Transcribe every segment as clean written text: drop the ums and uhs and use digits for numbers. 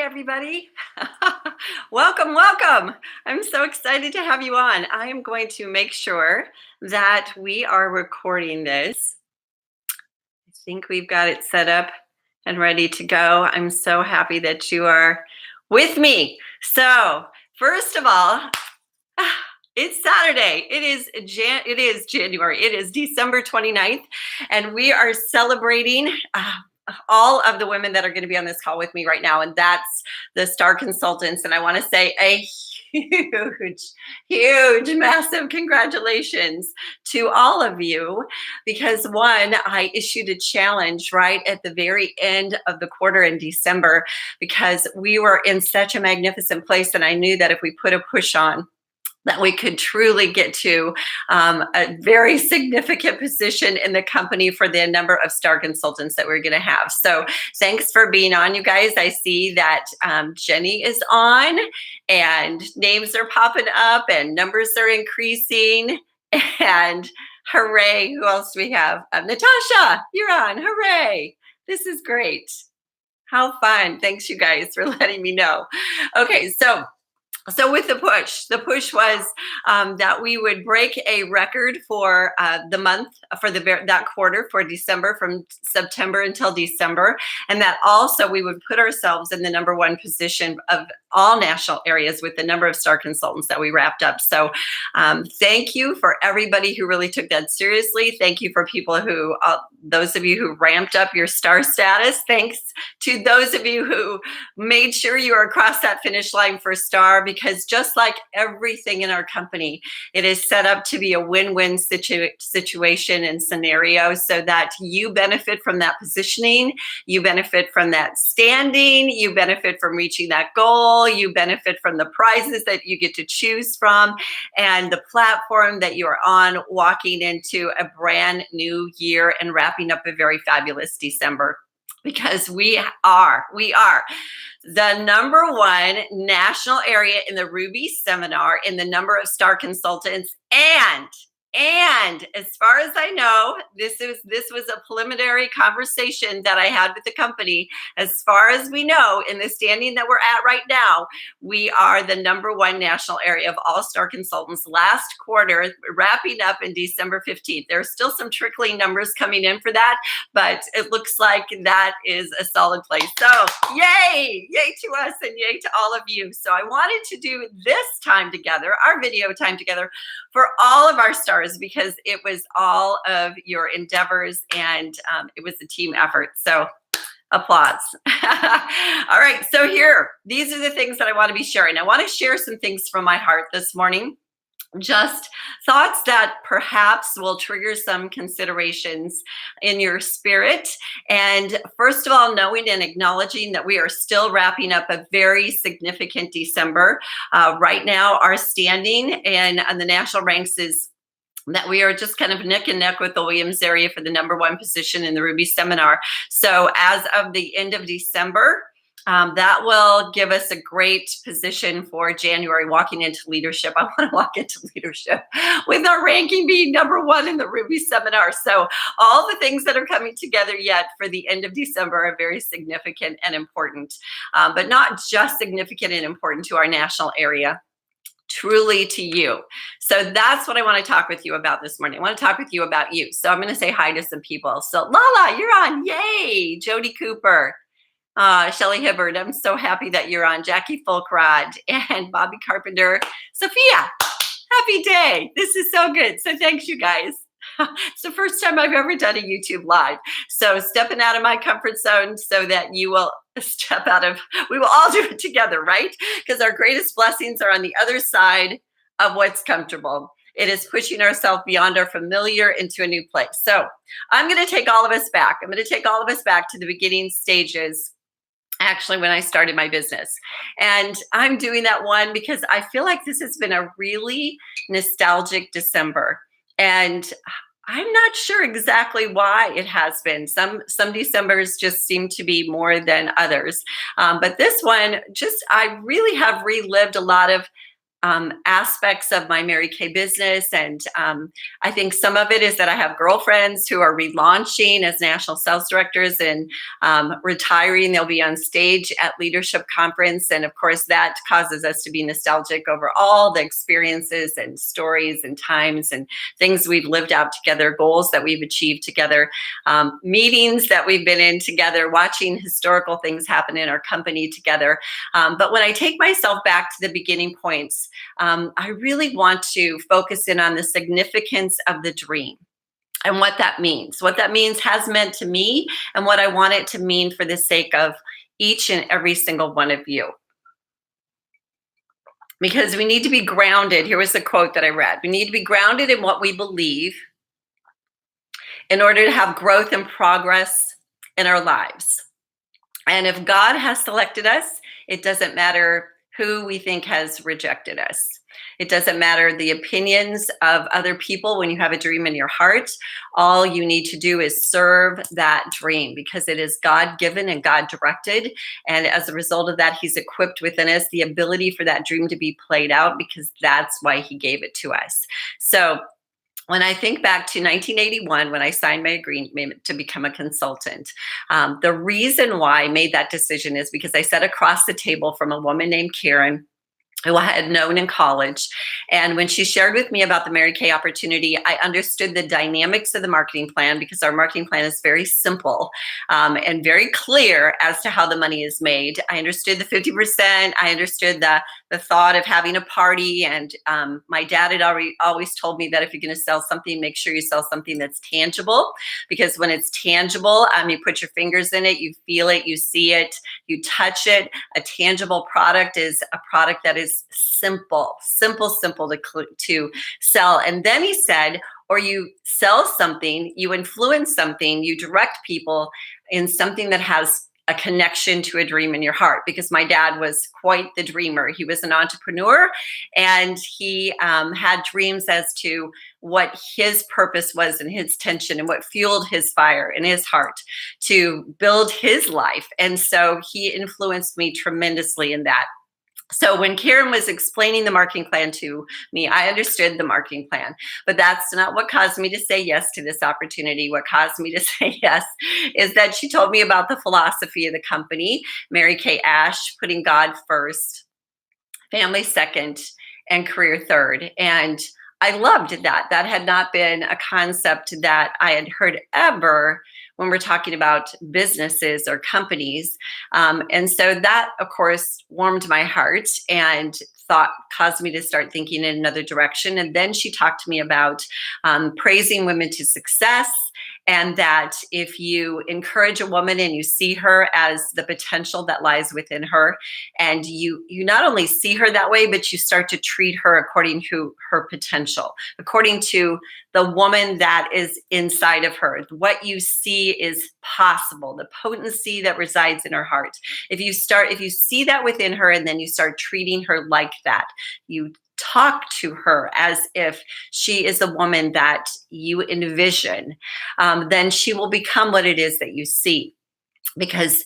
everybody. Welcome, welcome. I'm so excited to have you on. I am going to make sure that we are recording this. I think we've got it set up and ready to go. I'm so happy that you are with me. So, first of all, it's Saturday. It is January. It is December 29th, and we are celebrating all of the women that are going to be on this call with me right now, and that's the Star Consultants. And I want to say a huge, massive congratulations to all of you, because one, I issued a challenge right at the very end of the quarter in December, because we were in such a magnificent place, and I knew that if we put a push on, that we could truly get to a very significant position in the company for the number of Star Consultants that we're going to have. So thanks for being on, you guys. I see that Jenny is on, and names are popping up, and numbers are increasing. And hooray, who else do we have? Natasha, you're on. Hooray. This is great. How fun. Thanks, you guys, for letting me know. Okay, so with the push was that we would break a record for the month, for that quarter, for December, from September until December, and that also we would put ourselves in the number one position of all national areas with the number of Star Consultants that we wrapped up. So thank you for everybody who really took that seriously. Thank you for people who, those of you who ramped up your Star status. Thanks to those of you who made sure you were across that finish line for Star, because just like everything in our company, it is set up to be a win-win situation and scenario, so that you benefit from that positioning, you benefit from that standing, you benefit from reaching that goal, you benefit from the prizes that you get to choose from, and the platform that you are on, walking into a brand new year and wrapping up a very fabulous December. Because we are the number one national area in the Ruby seminar in the number of Star Consultants, and as far as I know, this was a preliminary conversation that I had with the company. As far as we know, in the standing that we're at right now, we are the number one national area of all Star Consultants last quarter, wrapping up in December 15th. There's still some trickling numbers coming in for that, but it looks like that is a solid place. So yay to us, and yay to all of you. So I wanted to do this time together, our video time together, for all of our stars, because it was all of your endeavors, and it was a team effort. So applause. All right, so these are the things that I want to be sharing. I want to share some things from my heart this morning. Just thoughts that perhaps will trigger some considerations in your spirit. And first of all, knowing and acknowledging that we are still wrapping up a very significant December. Right now, our standing on the national ranks is that we are just kind of neck and neck with the Williams area for the number one position in the Ruby seminar. So as of the end of December, that will give us a great position for January, walking into leadership. I want to walk into leadership with our ranking being number one in the Ruby seminar. So all the things that are coming together yet for the end of December are very significant and important, but not just significant and important to our national area, truly to you. So that's what I want to talk with you about this morning. I want to talk with you about you. So I'm going to say hi to some people. So Lala, you're on. Yay. Jody Cooper. Shelly Hibbard, I'm so happy that you're on. Jackie Folkrod and Bobby Carpenter. Sophia, happy day. This is so good. So thanks, you guys. It's the first time I've ever done a YouTube live. So stepping out of my comfort zone so that you will step out of, we will all do it together, right? Because our greatest blessings are on the other side of what's comfortable. It is pushing ourselves beyond our familiar into a new place. So I'm going to take all of us back. I'm going to take all of us back to the beginning stages, actually, when I started my business. And I'm doing that one because I feel like this has been a really nostalgic December. And I'm not sure exactly why it has been. Some Decembers just seem to be more than others. But this one, I really have relived a lot of aspects of my Mary Kay business. And I think some of it is that I have girlfriends who are relaunching as national sales directors and retiring. They'll be on stage at Leadership Conference. And of course, that causes us to be nostalgic over all the experiences and stories and times and things we've lived out together, goals that we've achieved together, meetings that we've been in together, watching historical things happen in our company together. But when I take myself back to the beginning points, I really want to focus in on the significance of the dream and what that means has meant to me, and what I want it to mean for the sake of each and every single one of you. Because we need to be grounded. Here was the quote that I read. We need to be grounded in what we believe in order to have growth and progress in our lives. And if God has selected us, it doesn't matter who we think has rejected us. It doesn't matter the opinions of other people. When you have a dream in your heart, all you need to do is serve that dream, because it is God-given and God-directed. And as a result of that, he's equipped within us the ability for that dream to be played out, because that's why he gave it to us. So when I think back to 1981, when I signed my agreement to become a consultant, the reason why I made that decision is because I sat across the table from a woman named Karen, who I had known in college. And when she shared with me about the Mary Kay opportunity, I understood the dynamics of the marketing plan, because our marketing plan is very simple and very clear as to how the money is made. I understood the 50%. I understood the thought of having a party. And my dad had always told me that if you're going to sell something, make sure you sell something that's tangible, because when it's tangible, you put your fingers in it, you feel it, you see it, you touch it. A tangible product is a product that is simple to sell. And then he said, or you sell something, you influence something, you direct people in something that has a connection to a dream in your heart. Because my dad was quite the dreamer. He was an entrepreneur, and he had dreams as to what his purpose was and his tension and what fueled his fire in his heart to build his life. And so he influenced me tremendously in that. So when Karen was explaining the marketing plan to me, I understood the marketing plan, but that's not what caused me to say yes to this opportunity. What caused me to say yes is that she told me about the philosophy of the company, Mary Kay Ash, putting God first, family second, and career third. And I loved that. That had not been a concept that I had heard ever when we're talking about businesses or companies. And so that, of course, warmed my heart and caused me to start thinking in another direction. And then she talked to me about praising women to success, and that if you encourage a woman and you see her as the potential that lies within her, and you not only see her that way, but you start to treat her according to her potential, according to the woman that is inside of her. What you see is possible, the potency that resides in her heart. If you see that within her, and then you start treating her like that, you talk to her as if she is a woman that you envision, then she will become what it is that you see. Because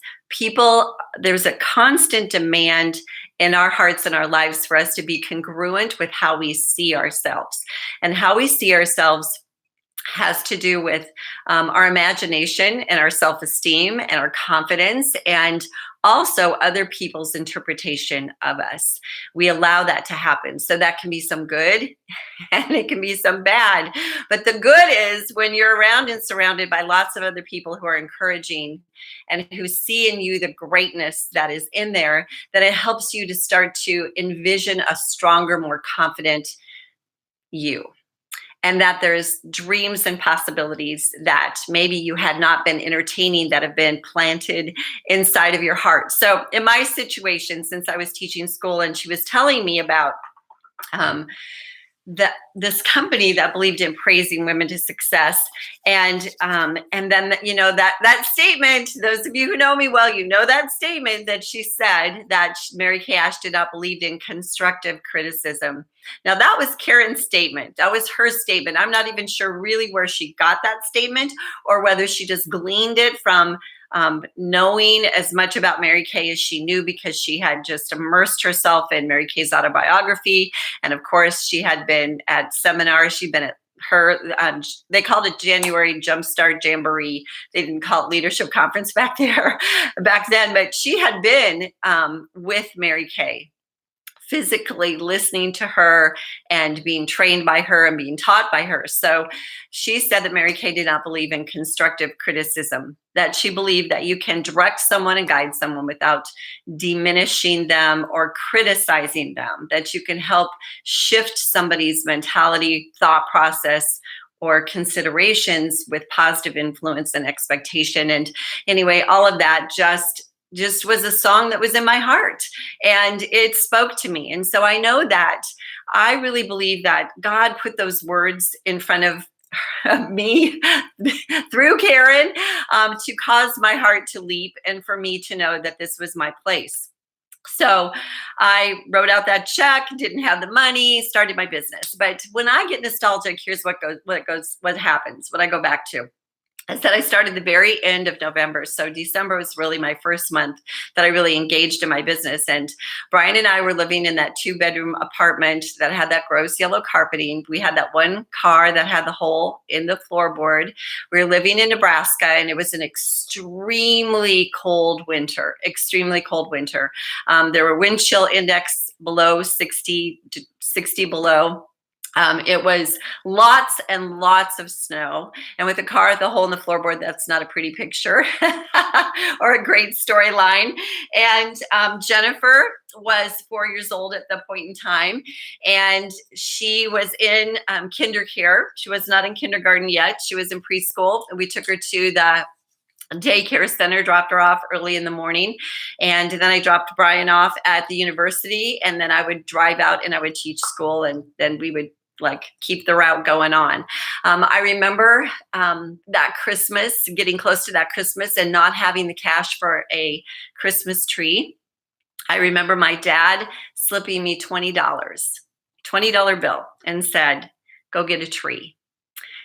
there's a constant demand in our hearts and our lives for us to be congruent with how we see ourselves. And how we see ourselves has to do with our imagination and our self-esteem and our confidence, and also other people's interpretation of us. We allow that to happen. So that can be some good and it can be some bad. But the good is when you're around and surrounded by lots of other people who are encouraging and who see in you the greatness that is in there, that it helps you to start to envision a stronger, more confident you. And that there's dreams and possibilities that maybe you had not been entertaining that have been planted inside of your heart. So in my situation, since I was teaching school and she was telling me about this company that believed in praising women to success, and then that statement, those of you who know me well, you know that statement that she said that Mary Kay Ash did not believe in constructive criticism. Now that was Karen's statement. That was her statement. I'm not even sure really where she got that statement, or whether she just gleaned it from knowing as much about Mary Kay as she knew because she had just immersed herself in Mary Kay's autobiography. And of course, she had been at seminars. She'd been at her, they called it January Jumpstart Jamboree. They didn't call it Leadership Conference back then, but she had been with Mary Kay, physically listening to her and being trained by her and being taught by her. So she said that Mary Kay did not believe in constructive criticism, that she believed that you can direct someone and guide someone without diminishing them or criticizing them, that you can help shift somebody's mentality, thought process, or considerations with positive influence and expectation. And anyway, all of that just was a song that was in my heart, and it spoke to me. And so I know that I really believe that God put those words in front of me through Karen to cause my heart to leap and for me to know that this was my place. So I wrote out that check, didn't have the money, started my business. But when I get nostalgic, here's what happens when I go back to. I said I started the very end of November. So December was really my first month that I really engaged in my business. And Brian and I were living in that 2-bedroom apartment that had that gross yellow carpeting. We had that one car that had the hole in the floorboard. We were living in Nebraska, and it was an extremely cold winter, There were wind chill index below 60 below. It was lots and lots of snow. And with a car with a hole in the floorboard, that's not a pretty picture or a great storyline. And Jennifer was 4 years old at the point in time. And she was in kinder care. She was not in kindergarten yet. She was in preschool. We took her to the daycare center, dropped her off early in the morning. And then I dropped Brian off at the university. And then I would drive out and I would teach school. And then we would keep the route going on. I remember that Christmas, getting close to that Christmas and not having the cash for a Christmas tree. I remember my dad slipping me $20 bill and said, go get a tree.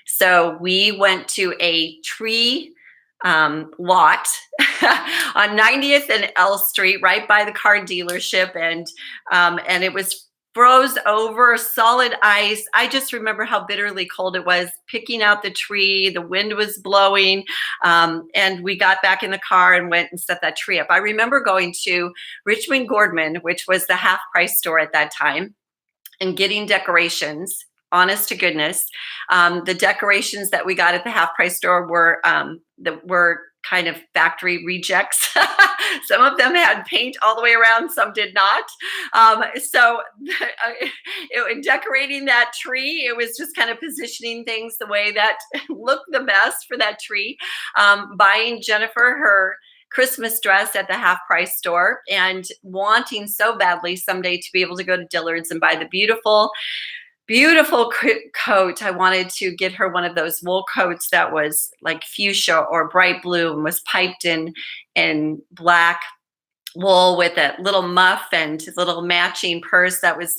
So we went to a tree lot on 90th and L Street, right by the car dealership. And it was froze over, solid ice. I just remember how bitterly cold it was, picking out the tree. The wind was blowing. And we got back in the car and went and set that tree up. I remember going to Richmond Gordman, which was the half price store at that time, and getting decorations. Honest to goodness, the decorations that we got at the half price store were kind of factory rejects. Some of them had paint all the way around, some did not. Decorating that tree, it was just kind of positioning things the way that looked the best for that tree. Buying Jennifer her Christmas dress at the half price store, and wanting so badly someday to be able to go to Dillard's and buy the beautiful coat. I wanted to get her one of those wool coats that was like fuchsia or bright blue and was piped in black wool with a little muff and little matching purse. That was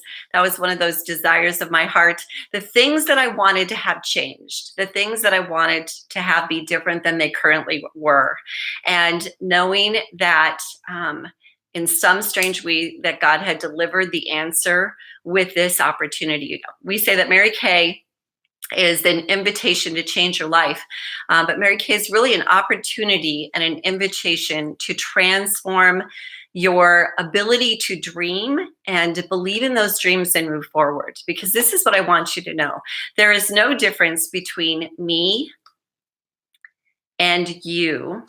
one of those desires of my heart. The things that I wanted to have changed, the things that I wanted to have be different than they currently were. And knowing that in some strange way that God had delivered the answer with this opportunity. We say that Mary Kay is an invitation to change your life. But Mary Kay is really an opportunity and an invitation to transform your ability to dream and believe in those dreams and move forward. Because this is what I want you to know. There is no difference between me and you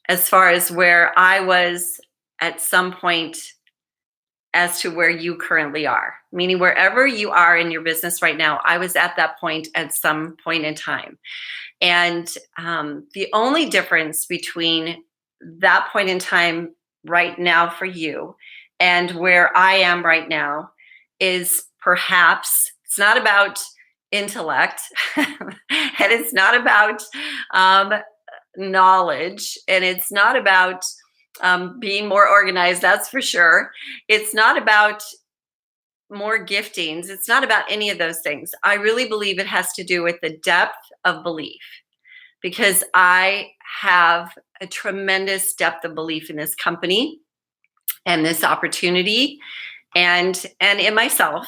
as far as where I was at some point as to where you currently are. Meaning wherever you are in your business right now, I was at that point at some point in time. And the only difference between that point in time right now for you and where I am right now is perhaps it's not about intellect and it's not about knowledge, and it's not about being more organized, that's for sure. It's not about more giftings. It's not about any of those things. I really believe it has to do with the depth of belief, because I have a tremendous depth of belief in this company and this opportunity and in myself.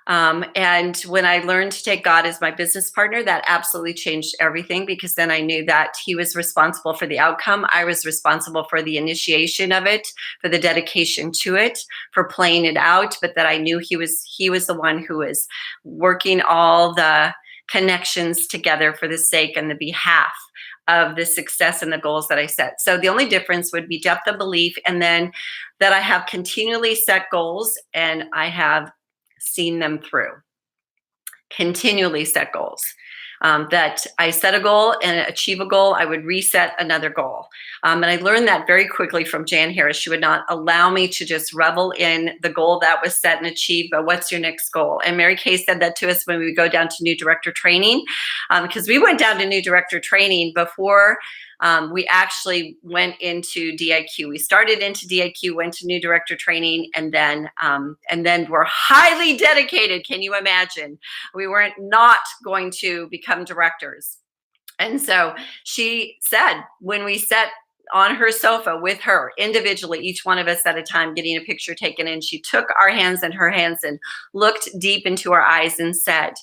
And when I learned to take God as my business partner, that absolutely changed everything, because then I knew that he was responsible for the outcome. I was responsible for the initiation of it, for the dedication to it, for playing it out, but that I knew he was the one who was working all the connections together for the sake and the behalf of the success and the goals that I set. So the only difference would be depth of belief, and then that I have continually set goals and I have seen them through. Continually set goals. That I set a goal and achieve a goal, I would reset another goal. And I learned that very quickly from Jan Harris. She would not allow me to just revel in the goal that was set and achieved, but what's your next goal? And Mary Kay said that to us when we would go down to new director training, because we went down to new director training before we actually went into DIQ. We started into DIQ, went to new director training, and then we're highly dedicated. Can you imagine? We weren't not going to become directors. And so she said, when we sat on her sofa with her individually, each one of us at a time, getting a picture taken, and she took our hands in her hands and looked deep into our eyes and said,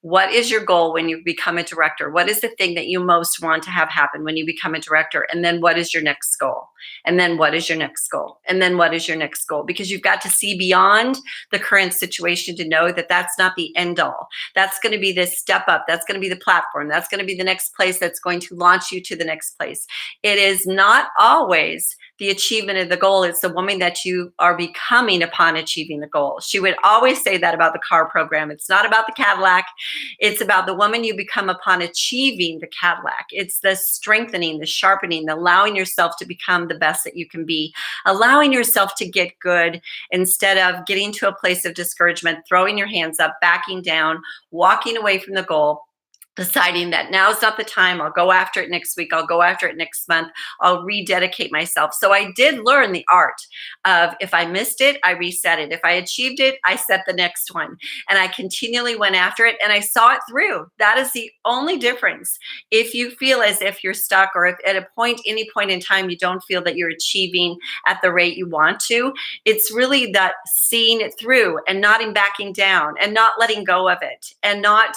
what is your goal when you become a director? What is the thing that you most want to have happen when you become a director? And then what is your next goal? And then what is your next goal? And then what is your next goal? Because you've got to see beyond the current situation to know that that's not the end all. That's going to be this step up. That's going to be the platform. That's going to be the next place that's going to launch you to the next place. It is not always the achievement of the goal. It's the woman that you are becoming upon achieving the goal. She would always say that about the car program. It's not about the Cadillac. It's about the woman you become upon achieving the Cadillac. It's the strengthening, the sharpening, the allowing yourself to become the best that you can be, allowing yourself to get good instead of getting to a place of discouragement, throwing your hands up, backing down, walking away from the goal, deciding that now's not the time. I'll go after it next week. I'll go after it next month. I'll rededicate myself. So I did learn the art of, if I missed it, I reset it. If I achieved it, I set the next one. And I continually went after it and I saw it through. That is the only difference. If you feel as if you're stuck, or if at any point in time, you don't feel that you're achieving at the rate you want to, it's really that seeing it through and not backing down and not letting go of it and not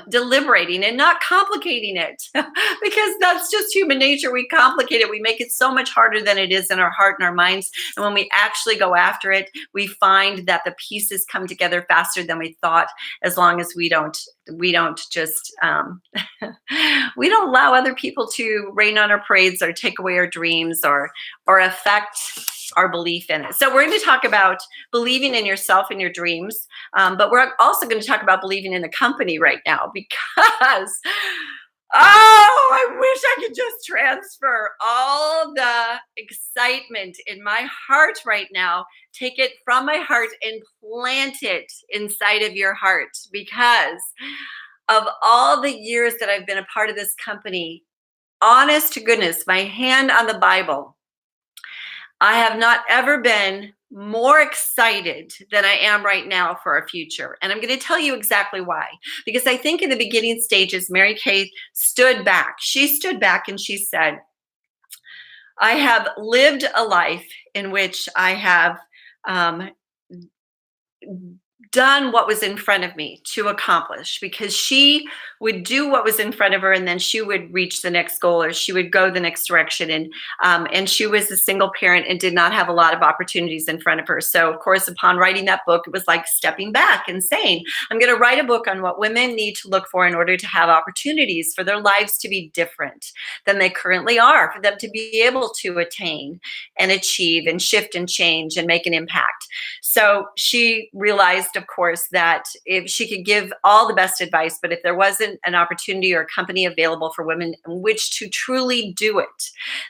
deliberating and not complicating it, because that's just human nature. We complicate it. We make it so much harder than it is in our heart and our minds. And when we actually go after it, we find that the pieces come together faster than we thought, as long as we don't just we don't allow other people to rain on our parades or take away our dreams or affect our belief in it. So we're going to talk about believing in yourself and your dreams, but we're also going to talk about believing in the company right now, because I wish I could just transfer all the excitement in my heart right now, take it from my heart and plant it inside of your heart, because of all the years that I've been a part of this company, honest to goodness, my hand on the Bible, I have not ever been more excited than I am right now for our future. And I'm going to tell you exactly why. Because I think in the beginning stages, Mary Kay stood back. She stood back and she said, I have lived a life in which I have done what was in front of me to accomplish, because she would do what was in front of her and then she would reach the next goal, or she would go the next direction. And she was a single parent and did not have a lot of opportunities in front of her. So of course, upon writing that book, it was like stepping back and saying, I'm going to write a book on what women need to look for in order to have opportunities for their lives to be different than they currently are, for them to be able to attain and achieve and shift and change and make an impact. So she realized, of course, that if she could give all the best advice, but if there wasn't an opportunity or a company available for women in which to truly do it,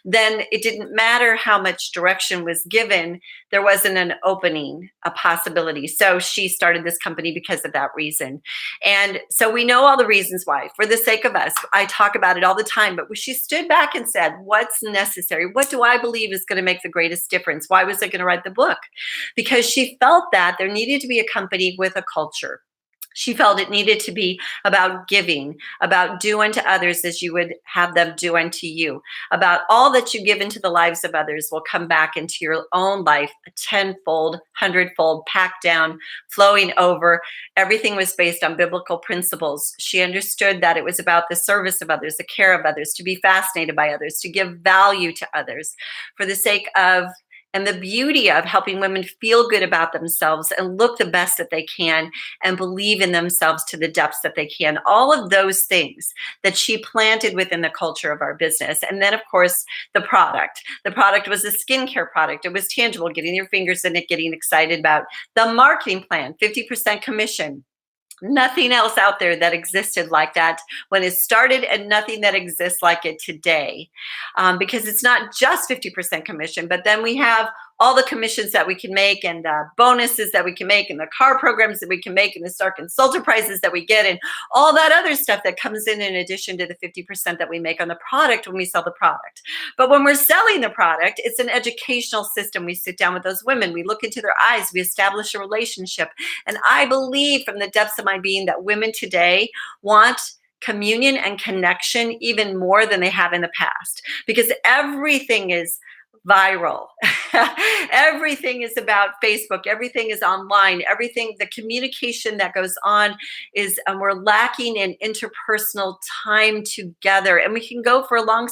then it didn't matter how much direction was given. There wasn't an opening, a possibility. So she started this company because of that reason. And so we know all the reasons why. For the sake of us, I talk about it all the time, but she stood back and said, what's necessary? What do I believe is going to make the greatest difference? Why was I going to write the book? Because she felt that there needed to be a company with a culture. She felt it needed to be about giving, about do unto others as you would have them do unto you, about all that you give into the lives of others will come back into your own life a tenfold, hundredfold, packed down, flowing over. Everything was based on biblical principles. She understood that it was about the service of others, the care of others, to be fascinated by others, to give value to others for the sake of and the beauty of helping women feel good about themselves and look the best that they can and believe in themselves to the depths that they can. All of those things that she planted within the culture of our business. And then, of course, the product. The product was a skincare product. It was tangible, getting your fingers in it, getting excited about the marketing plan, 50% commission. Nothing else out there that existed like that when it started, and nothing that exists like it today. Because it's not just 50% commission, but then we have all the commissions that we can make, and the bonuses that we can make, and the car programs that we can make, and the star consultant prizes that we get, and all that other stuff that comes in addition to the 50% that we make on the product when we sell the product. But when we're selling the product, it's an educational system. We sit down with those women, we look into their eyes, we establish a relationship. And I believe from the depths of my being that women today want communion and connection even more than they have in the past, because everything is viral. Everything is about Facebook. Everything is online. Everything, the communication that goes on is, we're lacking in interpersonal time together. And we can go for long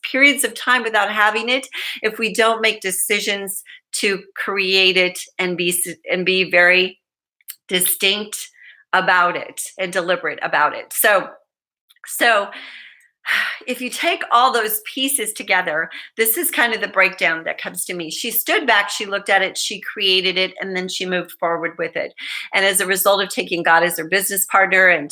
periods of time without having it if we don't make decisions to create it and be very distinct about it and deliberate about it. So if you take all those pieces together, this is kind of the breakdown that comes to me. She stood back, she looked at it, she created it, and then she moved forward with it. And as a result of taking God as her business partner and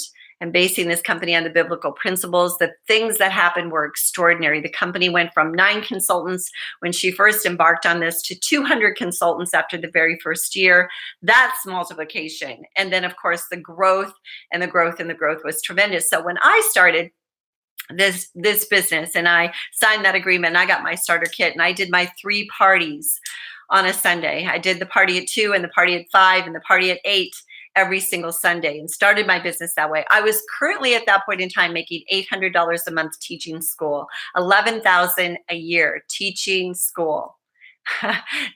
basing this company on the biblical principles, the things that happened were extraordinary. The company went from 9 consultants when she first embarked on this to 200 consultants after the very first year. That's multiplication. And then, of course, the growth and the growth and the growth was tremendous. So when I started this business and I signed that agreement, and I got my starter kit, and I did my 3 parties on a Sunday. I did the party at 2 and the party at 5 and the party at 8 every single Sunday, and started my business that way. I was currently at that point in time making $800 a month teaching school, $11,000 a year teaching school.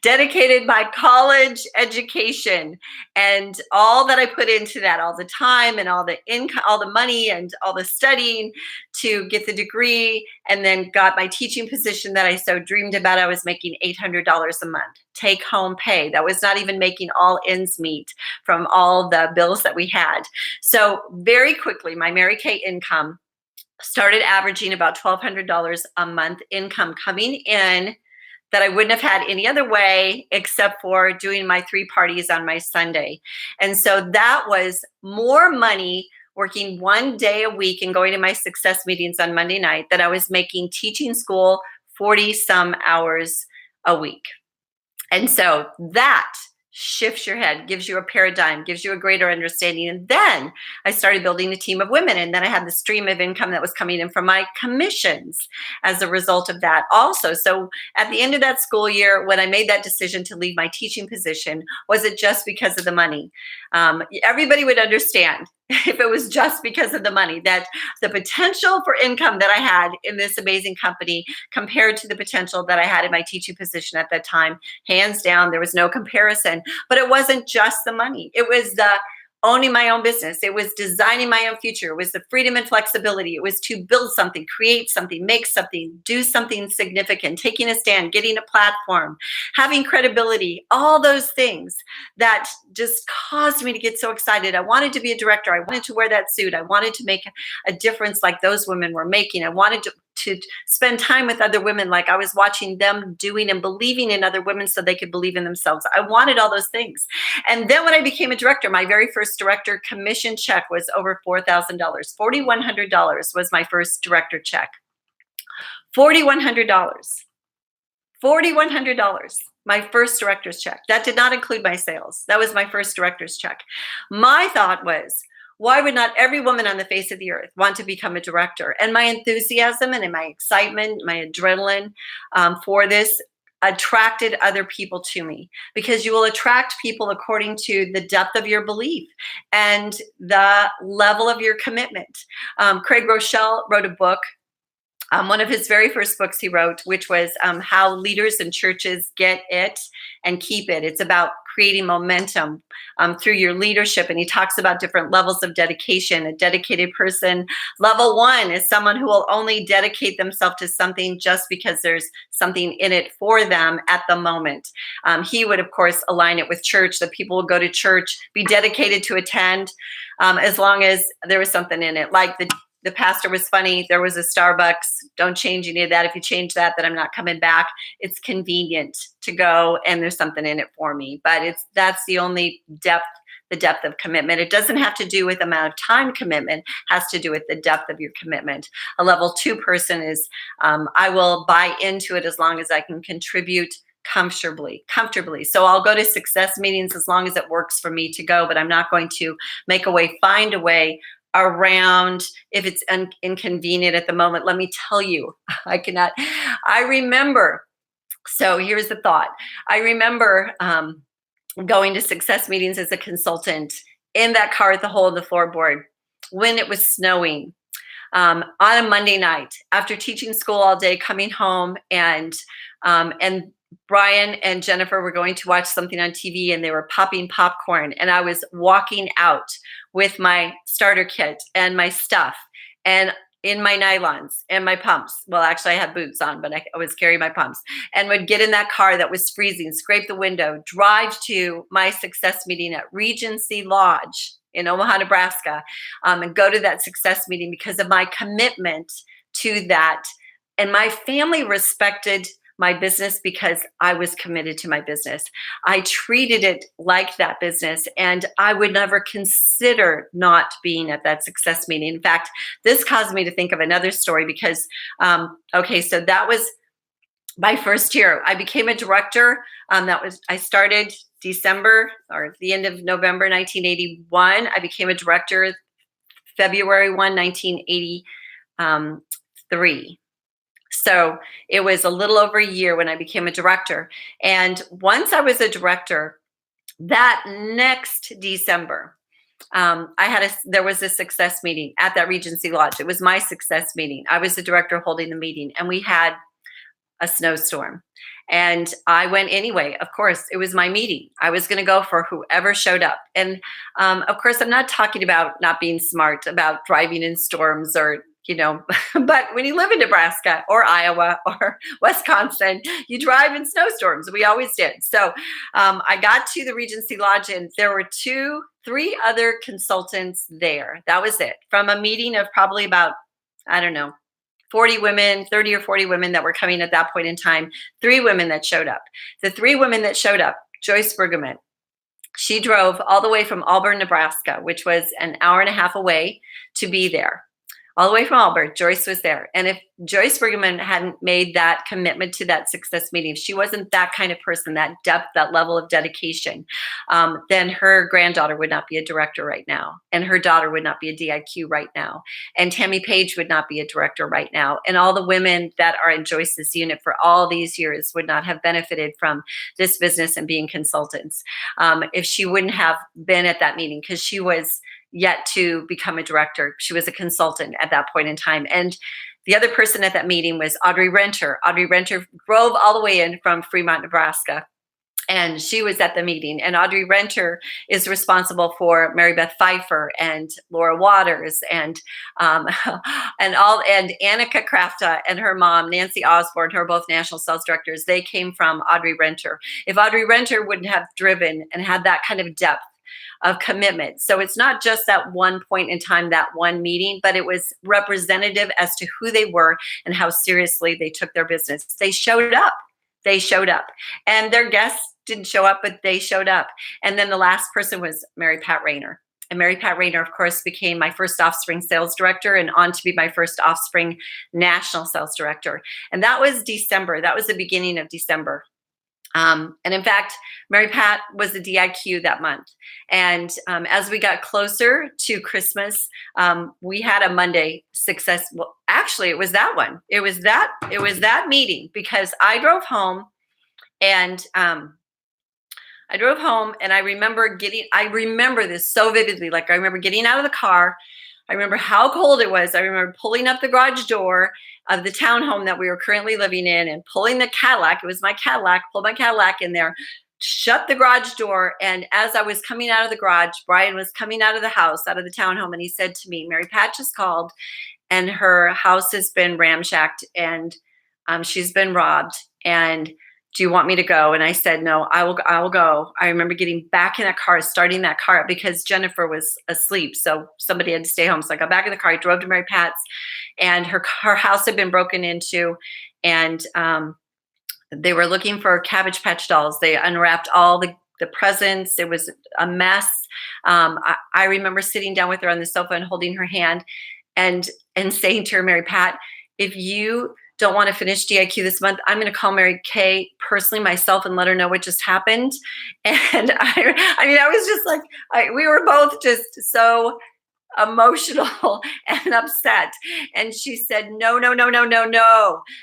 Dedicated my college education and all that I put into that, all the time and all the income, all the money and all the studying to get the degree, and then got my teaching position that I so dreamed about. I was making $800 a month take home pay. That was not even making all ends meet from all the bills that we had. So very quickly, my Mary Kay income started averaging about $1,200 a month income coming in that I wouldn't have had any other way except for doing my 3 parties on my Sunday. And so that was more money working 1 day a week and going to my success meetings on Monday night that I was making teaching school 40 some hours a week. And so that shifts your head, gives you a paradigm, gives you a greater understanding. And then I started building a team of women. And then I had the stream of income that was coming in from my commissions as a result of that also. So at the end of that school year, when I made that decision to leave my teaching position, was it just because of the money? Everybody would understand if it was just because of the money, that the potential for income that I had in this amazing company compared to the potential that I had in my teaching position at that time, hands down, there was no comparison. But it wasn't just the money. It was the owning my own business. It was designing my own future. It was the freedom and flexibility. It was to build something, create something, make something, do something significant, taking a stand, getting a platform, having credibility, all those things that just caused me to get so excited. I wanted to be a director. I wanted to wear that suit. I wanted to make a difference like those women were making. I wanted to spend time with other women like I was watching them doing, and believing in other women so they could believe in themselves. I wanted all those things. And then when I became a director, my very first director commission check was over $4,000. $4,100 was my first director check. $4,100. $4,100. My first director's check. That did not include my sales. That was my first director's check. My thought was, why would not every woman on the face of the earth want to become a director? And my enthusiasm and my excitement, my adrenaline for this attracted other people to me, because you will attract people according to the depth of your belief and the level of your commitment. Craig Rochelle wrote a book, one of his very first books he wrote, which was How Leaders and Churches Get It and Keep It. It's about creating momentum through your leadership. And he talks about different levels of dedication. A dedicated person, level 1, is someone who will only dedicate themselves to something just because there's something in it for them at the moment. He would, of course, align it with church, that people would go to church, be dedicated to attend, as long as there was something in it, like the pastor was funny, there was a Starbucks, don't change any of that. If you change that, then I'm not coming back. It's convenient to go and there's something in it for me. But that's the only depth, the depth of commitment. It doesn't have to do with amount of time commitment, has to do with the depth of your commitment. A level 2 person is, I will buy into it as long as I can contribute comfortably. So I'll go to success meetings as long as it works for me to go, but I'm not going to find a way around if it's inconvenient at the moment. Let me tell you, I remember, so here's the thought. I remember going to success meetings as a consultant in that car at the hole in the floorboard when it was snowing, on a Monday night after teaching school all day, coming home, and Brian and Jennifer were going to watch something on TV and they were popping popcorn, and I was walking out with my starter kit and my stuff and in my nylons and my pumps. Well, actually I had boots on, but I was carrying my pumps, and would get in that car that was freezing, scrape the window, drive to my success meeting at Regency Lodge in Omaha, Nebraska, and go to that success meeting because of my commitment to that. And my family respected my business because I was committed to my business. I treated it like that business, and I would never consider not being at that success meeting. In fact, this caused me to think of another story because, so that was my first year. I became a director. I started December or the end of November 1981. I became a director February 1, 1983. So it was a little over a year when I became a director. And once I was a director, that next December, there was a success meeting at that Regency Lodge. It was my success meeting. I was the director holding the meeting, and we had a snowstorm. And I went anyway. Of course, it was my meeting. I was going to go for whoever showed up. And of course, I'm not talking about not being smart about driving in storms or but when you live in Nebraska or Iowa or Wisconsin, you drive in snowstorms. We always did. So I got to the Regency Lodge, and there were 3 other consultants there. That was it. From a meeting of probably about, 40 women, 30 or 40 women that were coming at that point in time, 3 women that showed up. The 3 women that showed up, Joyce Brueggemann, she drove all the way from Auburn, Nebraska, which was an hour and a half away, to be there. All the way from Auburn, Joyce was there. And if Joyce Brueggemann hadn't made that commitment to that success meeting, if she wasn't that kind of person, that depth, that level of dedication, then her granddaughter would not be a director right now. And her daughter would not be a DIQ right now. And Tammy Page would not be a director right now. And all the women that are in Joyce's unit for all these years would not have benefited from this business and being consultants if she wouldn't have been at that meeting, because she was yet to become a director. She was a consultant at that point in time. And the other person at that meeting was Audrey Renter. Audrey Renter drove all the way in from Fremont, Nebraska, and she was at the meeting. And Audrey Renter is responsible for Mary Beth Pfeiffer and Laura Waters and Annika Krafta and her mom, Nancy Osborne, who are both national sales directors. They came from Audrey Renter. If Audrey Renter wouldn't have driven and had that kind of depth of commitment. So it's not just that one point in time, that one meeting, but it was representative as to who they were and how seriously they took their business. They showed up. And their guests didn't show up, but they showed up. And then the last person was Mary Pat Rayner. And Mary Pat Rayner, of course, became my first Offspring sales director and on to be my first Offspring national sales director. And that was December. That was the beginning of December. And in fact, Mary Pat was the DIQ that month. And as we got closer to Christmas, we had a Monday success. Well, actually, it was that one. It was that meeting, because I drove home And I drove home, and I remember this so vividly. Like, I remember getting out of the car. I remember how cold it was. I remember pulling up the garage door of the townhome that we were currently living in and pulling the Cadillac. It was my Cadillac, pulled my Cadillac in there, shut the garage door. And as I was coming out of the garage, Brian was coming out of the house, out of the townhome. And he said to me, Mary Pat just called, and her house has been ramshacked, and she's been robbed. And do you want me to go? And I said, no, I will go. I remember getting back in that car, starting that car up because Jennifer was asleep. So somebody had to stay home. So I got back in the car, I drove to Mary Pat's, and her house had been broken into. And they were looking for Cabbage Patch dolls. They unwrapped all the presents. It was a mess. I remember sitting down with her on the sofa and holding her hand and saying to her, Mary Pat, if you don't want to finish DIQ this month, I'm going to call Mary Kay personally myself and let her know what just happened. And I was just like, we were both just so emotional and upset. And she said, no,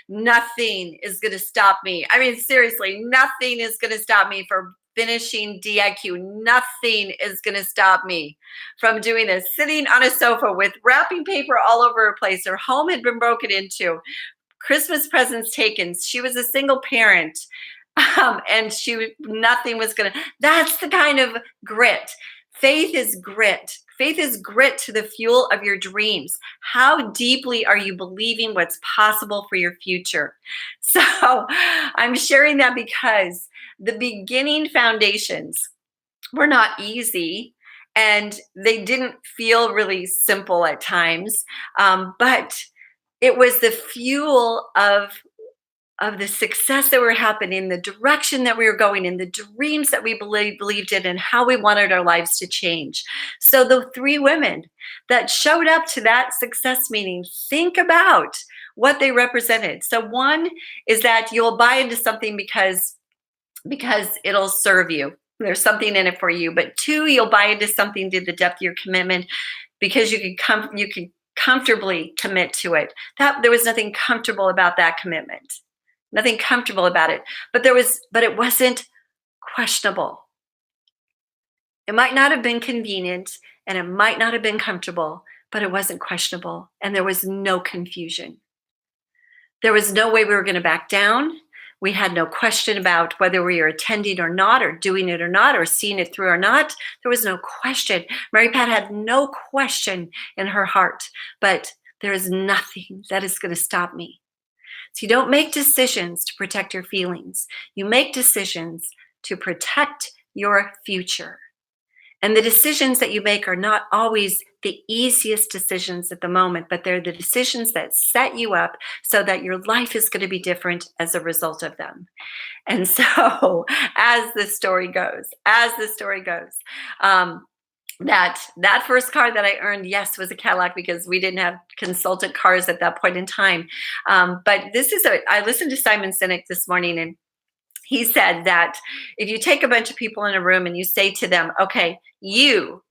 nothing is going to stop me. I mean, seriously, nothing is going to stop me from finishing DIQ. Nothing is going to stop me from doing this. Sitting on a sofa with wrapping paper all over her place. Her home had been broken into. Christmas presents taken. She was a single parent. And nothing was going to, that's the kind of grit. Faith is grit. Faith is grit to the fuel of your dreams. How deeply are you believing what's possible for your future? So I'm sharing that because the beginning foundations were not easy, and they didn't feel really simple at times, but it was the fuel of the success that were happening, the direction that we were going in, the dreams that we believed in, and how we wanted our lives to change. So the three women that showed up to that success meeting, think about what they represented. So one is that you'll buy into something because it'll serve you. There's something in it for you. But two, you'll buy into something to the depth of your commitment because you can comfortably commit to it. There was nothing comfortable about that commitment. Nothing comfortable about it, but it wasn't questionable. It might not have been convenient and it might not have been comfortable, but it wasn't questionable. And there was no confusion. There was no way we were going to back down. We had no question about whether we were attending or not, or doing it or not, or seeing it through or not. There was no question. Mary Pat had no question in her heart, but there is nothing that is going to stop me. So you don't make decisions to protect your feelings. You make decisions to protect your future. And the decisions that you make are not always the easiest decisions at the moment, but they're the decisions that set you up so that your life is going to be different as a result of them. And so as the story goes, that first car that I earned, yes, was a Cadillac because we didn't have consultant cars at that point in time. But I listened to Simon Sinek this morning, and he said that if you take a bunch of people in a room and you say to them, okay, you,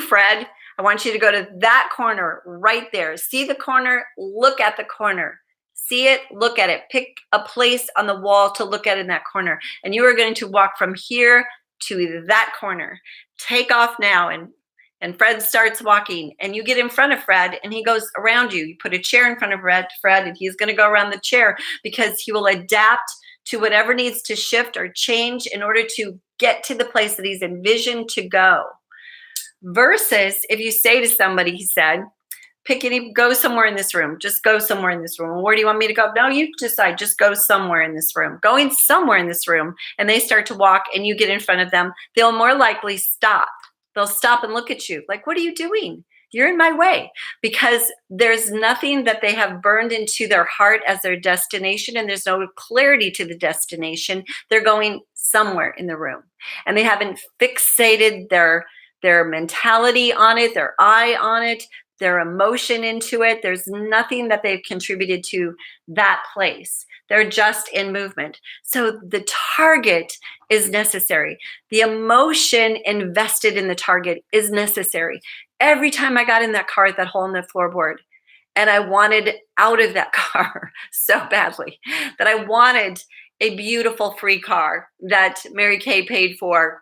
Fred, I want you to go to that corner right there. See the corner, look at the corner. See it, look at it. Pick a place on the wall to look at in that corner. And you are going to walk from here to that corner. Take off now. And Fred starts walking, and you get in front of Fred, and he goes around you. You put a chair in front of Fred, and he's going to go around the chair because he will adapt to whatever needs to shift or change in order to get to the place that he's envisioned to go. Versus if you say to somebody, he said, go somewhere in this room. Just go somewhere in this room. Where do you want me to go? No, you decide. Just go somewhere in this room. Going somewhere in this room, and they start to walk, and you get in front of them, they'll more likely stop. They'll stop and look at you like, what are you doing? You're in my way. Because there's nothing that they have burned into their heart as their destination, and there's no clarity to the destination. They're going somewhere in the room, and they haven't fixated their mentality on it, their eye on it, their emotion into it. There's nothing that they've contributed to that place. They're just in movement. So the target is necessary. The emotion invested in the target is necessary. Every time I got in that car at that hole in the floorboard, and I wanted out of that car so badly that I wanted a beautiful free car that Mary Kay paid for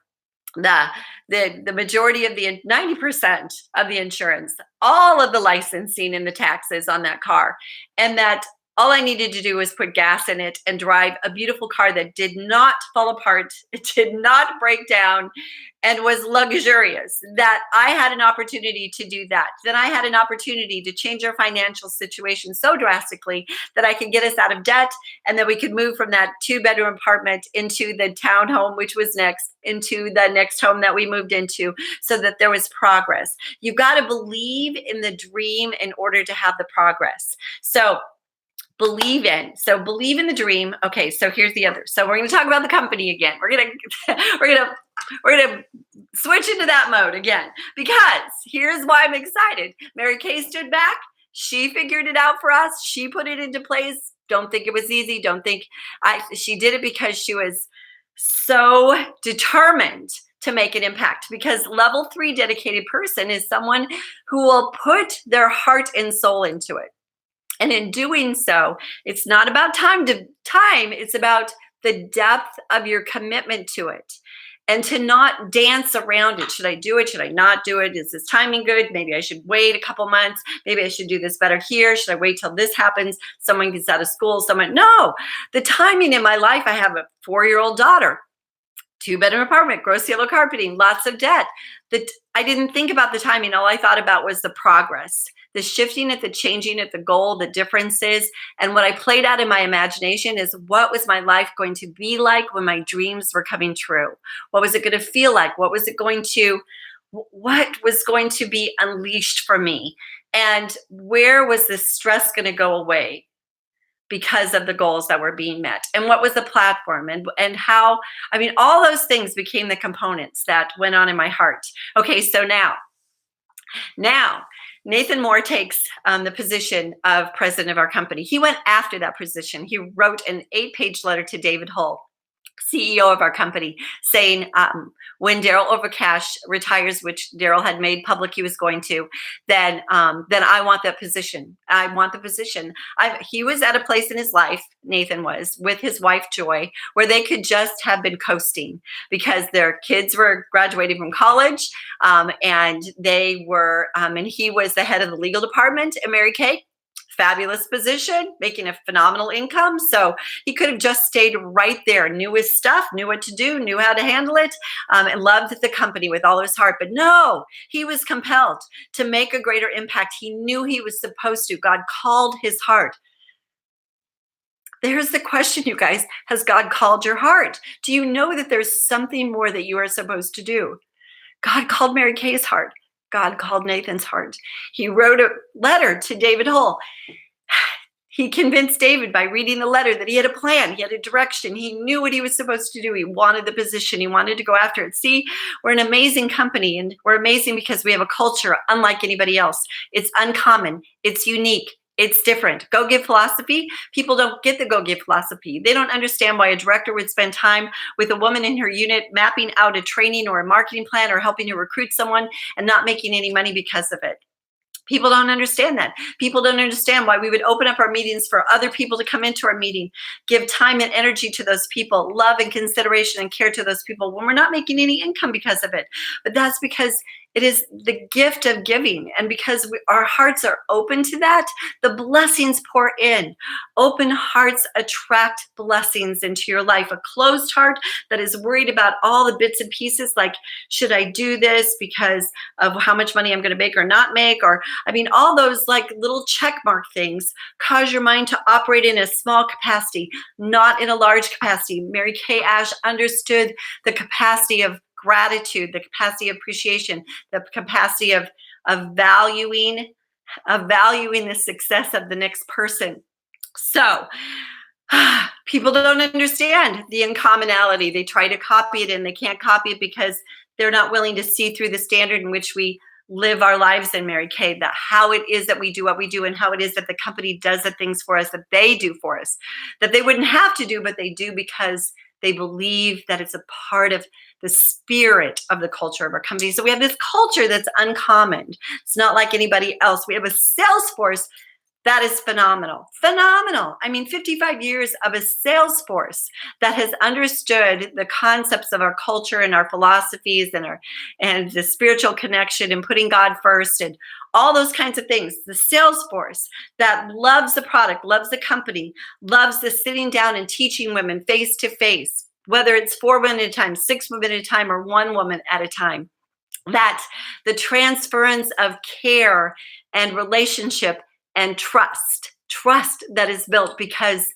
the the majority of the 90% of the insurance, all of the licensing and the taxes on that car, and that all I needed to do was put gas in it and drive a beautiful car that did not fall apart, it did not break down, and was luxurious. That I had an opportunity to do that. Then I had an opportunity to change our financial situation so drastically that I could get us out of debt, and then we could move from that 2-bedroom apartment into the townhome, which was next, into the next home that we moved into, so that there was progress. You've got to believe in the dream in order to have the progress. So believe in the dream. Okay, so here's the other. So we're going to talk about the company again. We're going to switch into that mode again, because here's why I'm excited. Mary Kay stood back. She figured it out for us. She put it into place. Don't think it was easy. She did it because she was so determined to make an impact, because level 3 dedicated person is someone who will put their heart and soul into it. And in doing so, it's not about time, it's about the depth of your commitment to it, and to not dance around it. Should I do it? Should I not do it? Is this timing good? Maybe I should wait a couple months. Maybe I should do this better here. Should I wait till this happens? Someone gets out of school. No, the timing in my life, I have a 4-year-old daughter, 2-bedroom apartment, gross yellow carpeting, lots of debt. I didn't think about the timing. All I thought about was the progress, the shifting it, the changing it, the goal, the differences. And what I played out in my imagination is, what was my life going to be like when my dreams were coming true? What was it going to feel like? What was going to be unleashed for me? And where was the stress going to go away because of the goals that were being met? And what was the platform, and how, all those things became the components that went on in my heart. Okay, so now Nathan Moore takes the position of president of our company. He went after that position. He wrote an 8-page letter to David Hull, CEO of our company, saying when Daryl Overcash retires, which Daryl had made public he was going to, then I want that position. I want the position. He was at a place in his life, Nathan was, with his wife Joy, where they could just have been coasting because their kids were graduating from college, and they were, and he was the head of the legal department at Mary Kay. Fabulous position, making a phenomenal income. So he could have just stayed right there, knew his stuff, knew what to do, knew how to handle it, and loved the company with all his heart. But no, he was compelled to make a greater impact. He knew he was supposed to. God called his heart. There's the question, you guys. Has God called your heart? Do you know that there's something more that you are supposed to do? God called Mary Kay's heart. God called Nathan's heart. He wrote a letter to David Hull. He convinced David by reading the letter that he had a plan, he had a direction, he knew what he was supposed to do. He wanted the position, he wanted to go after it. See, we're an amazing company, and we're amazing because we have a culture unlike anybody else. It's uncommon, it's unique, it's different. Go Give philosophy, people don't get the Go Give philosophy. They don't understand why a director would spend time with a woman in her unit mapping out a training or a marketing plan or helping her recruit someone and not making any money because of it. People don't understand that. People don't understand why we would open up our meetings for other people to come into our meeting, give time and energy to those people, love and consideration and care to those people when we're not making any income because of it. But that's because it is the gift of giving. And because our hearts are open to that, the blessings pour in. Open hearts attract blessings into your life. A closed heart that is worried about all the bits and pieces, like, should I do this because of how much money I'm going to make or not make? Or, all those like little check mark things cause your mind to operate in a small capacity, not in a large capacity. Mary Kay Ash understood the capacity of gratitude, the capacity of appreciation, the capacity of valuing the success of the next person. So people don't understand the uncommonality. They try to copy it, and they can't copy it because they're not willing to see through the standard in which we live our lives in Mary Kay, that how it is that we do what we do, and how it is that the company does the things for us that they do for us, that they wouldn't have to do, but they do because they believe that it's a part of the spirit of the culture of our company. So we have this culture that's uncommon. It's not like anybody else. We have a sales force That is phenomenal. Phenomenal. I mean, 55 years of a sales force that has understood the concepts of our culture and our philosophies and the spiritual connection and putting God first and all those kinds of things. The sales force that loves the product, loves the company, loves the sitting down and teaching women face to face, whether it's 4 women at a time, 6 women at a time, or 1 woman at a time. That the transference of care and relationship and trust that is built because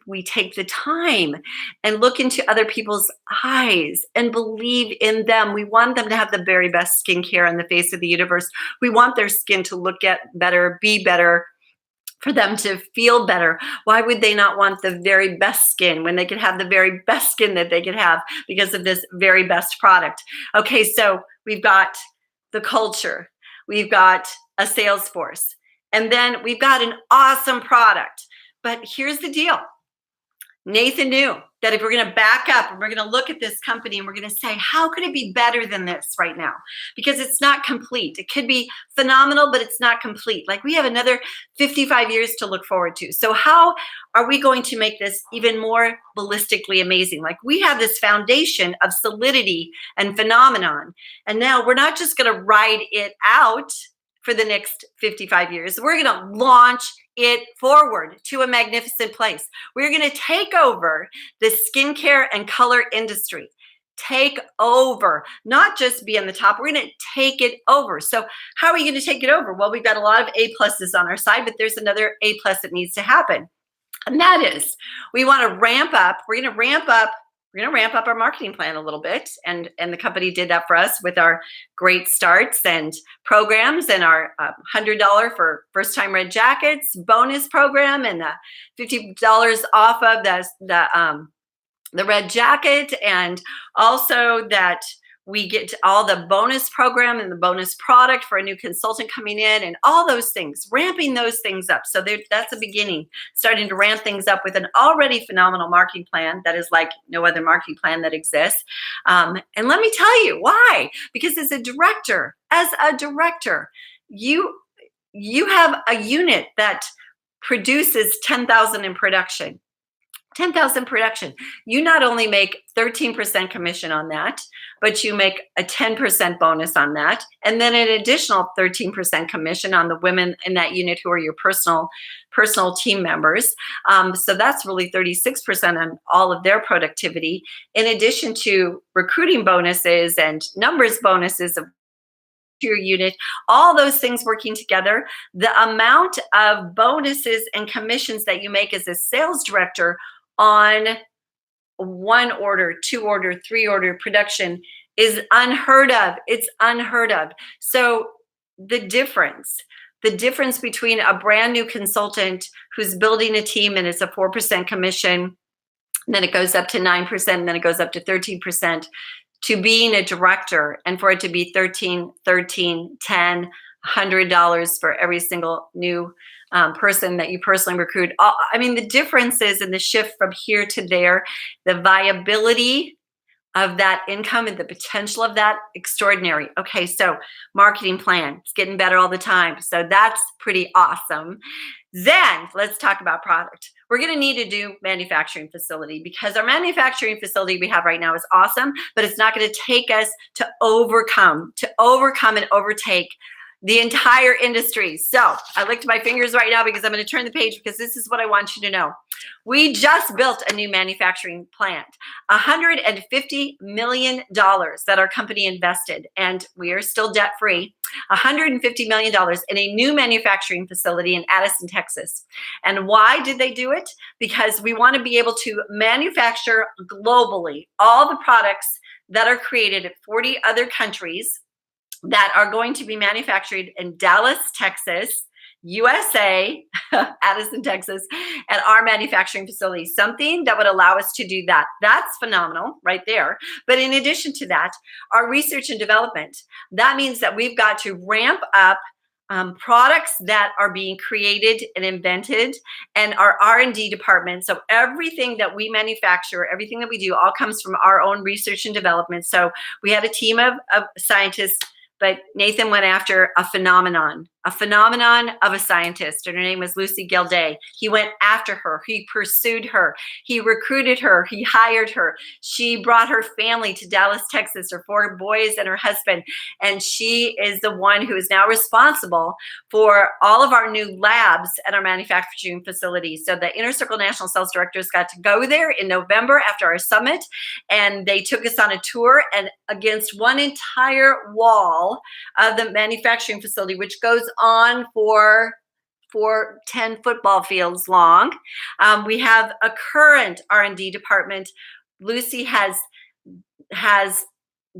we take the time and look into other people's eyes and believe in them. We want them to have the very best skincare on the face of the universe. We want their skin to look better, be better, for them to feel better. Why would they not want the very best skin when they could have the very best skin that they could have because of this very best product? Okay, so we've got the culture, we've got a sales force, and then we've got an awesome product. But here's the deal. Nathan knew that if we're going to back up and we're going to look at this company and we're going to say, how could it be better than this right now? Because it's not complete. It could be phenomenal, but it's not complete. Like, we have another 55 years to look forward to. So how are we going to make this even more ballistically amazing? Like, we have this foundation of solidity and phenomenon. And now we're not just going to ride it out for the next 55 years. We're going to launch it forward to a magnificent place. We're going to take over the skincare and color industry. Take over, not just be on the top. We're going to take it over. So how are we going to take it over? Well, we've got a lot of A pluses on our side, but there's another A plus that needs to happen. And that is, we want to ramp up. We're going to ramp up our marketing plan a little bit. And the company did that for us with our great starts and programs and our $100 for first time red jackets bonus program and the $50 off of the red jacket. And also that we get all the bonus program and the bonus product for a new consultant coming in and all those things, ramping those things up. So that's a beginning, starting to ramp things up with an already phenomenal marketing plan that is like no other marketing plan that exists. And let me tell you why. Because as a director, you have a unit that produces 10,000 in production. 10,000 production. You not only make 13% commission on that, but you make a 10% bonus on that. And then an additional 13% commission on the women in that unit who are your personal team members. So that's really 36% on all of their productivity, in addition to recruiting bonuses and numbers bonuses of your unit, all those things working together. The amount of bonuses and commissions that you make as a sales director on 1 order, 2 order, 3 order production is unheard of. It's unheard of. So the difference between a brand new consultant who's building a team and it's a 4% commission, then it goes up to 9%, and then it goes up to 13%, to being a director and for it to be 13, 10, $100 for every single new person that you personally recruit. I mean, the differences in the shift from here to there, the viability of that income and the potential of that, extraordinary. Okay, so marketing plan, it's getting better all the time. So that's pretty awesome. Then let's talk about product. We're going to need to do manufacturing facility, because our manufacturing facility we have right now is awesome, but it's not going to take us to overcome and overtake the entire industry. So I licked my fingers right now because I'm going to turn the page, because this is what I want you to know. We just built a new manufacturing plant, $150 million that our company invested, and we are still debt free. $150 million in a new manufacturing facility in Addison, Texas. And why did they do it? Because we want to be able to manufacture globally all the products that are created at 40 other countries that are going to be manufactured in Dallas, Texas, USA, Addison, Texas, at our manufacturing facility, something that would allow us to do that. That's phenomenal right there. But in addition to that, our research and development, that means that we've got to ramp up products that are being created and invented, and our R&D department. So everything that we manufacture, everything that we do, all comes from our own research and development. So we had a team of scientists, but Nathan went after a phenomenon a phenomenon of a scientist, and her name was Lucy Gilday. He went after her. He pursued her. He recruited her. He hired her. She brought her family to Dallas, Texas, her 4 boys and her husband. And she is the one who is now responsible for all of our new labs at our manufacturing facility. So the Inner Circle National Sales Directors got to go there in November after our summit, and they took us on a tour, and against one entire wall of the manufacturing facility, which goes on for 10 football fields long. We have a current R&D department. Lucy has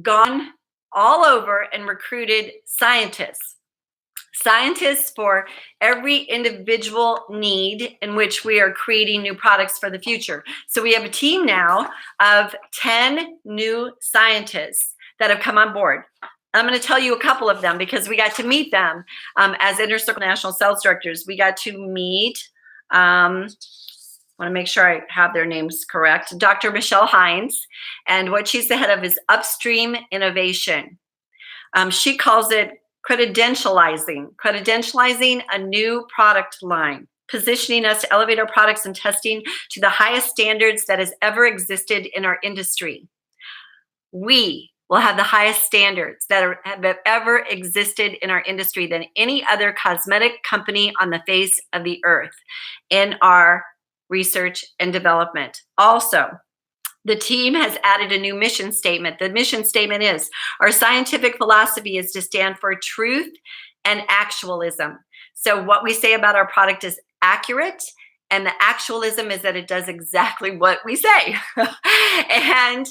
gone all over and recruited scientists for every individual need in which we are creating new products for the future. So we have a team now of 10 new scientists that have come on board. I'm going to tell you a couple of them because we got to meet them as Inner Circle National Sales Directors. We got to meet, I want to make sure I have their names correct, Dr. Michelle Hines, and what she's the head of is Upstream Innovation. She calls it credentializing a new product line, positioning us to elevate our products and testing to the highest standards that has ever existed in our industry. We will have the highest standards that have ever existed in our industry than any other cosmetic company on the face of the earth in our research and development. Also, the team has added a new mission statement. The mission statement is, our scientific philosophy is to stand for truth and actualism. So what we say about our product is accurate, and the actualism is that it does exactly what we say. And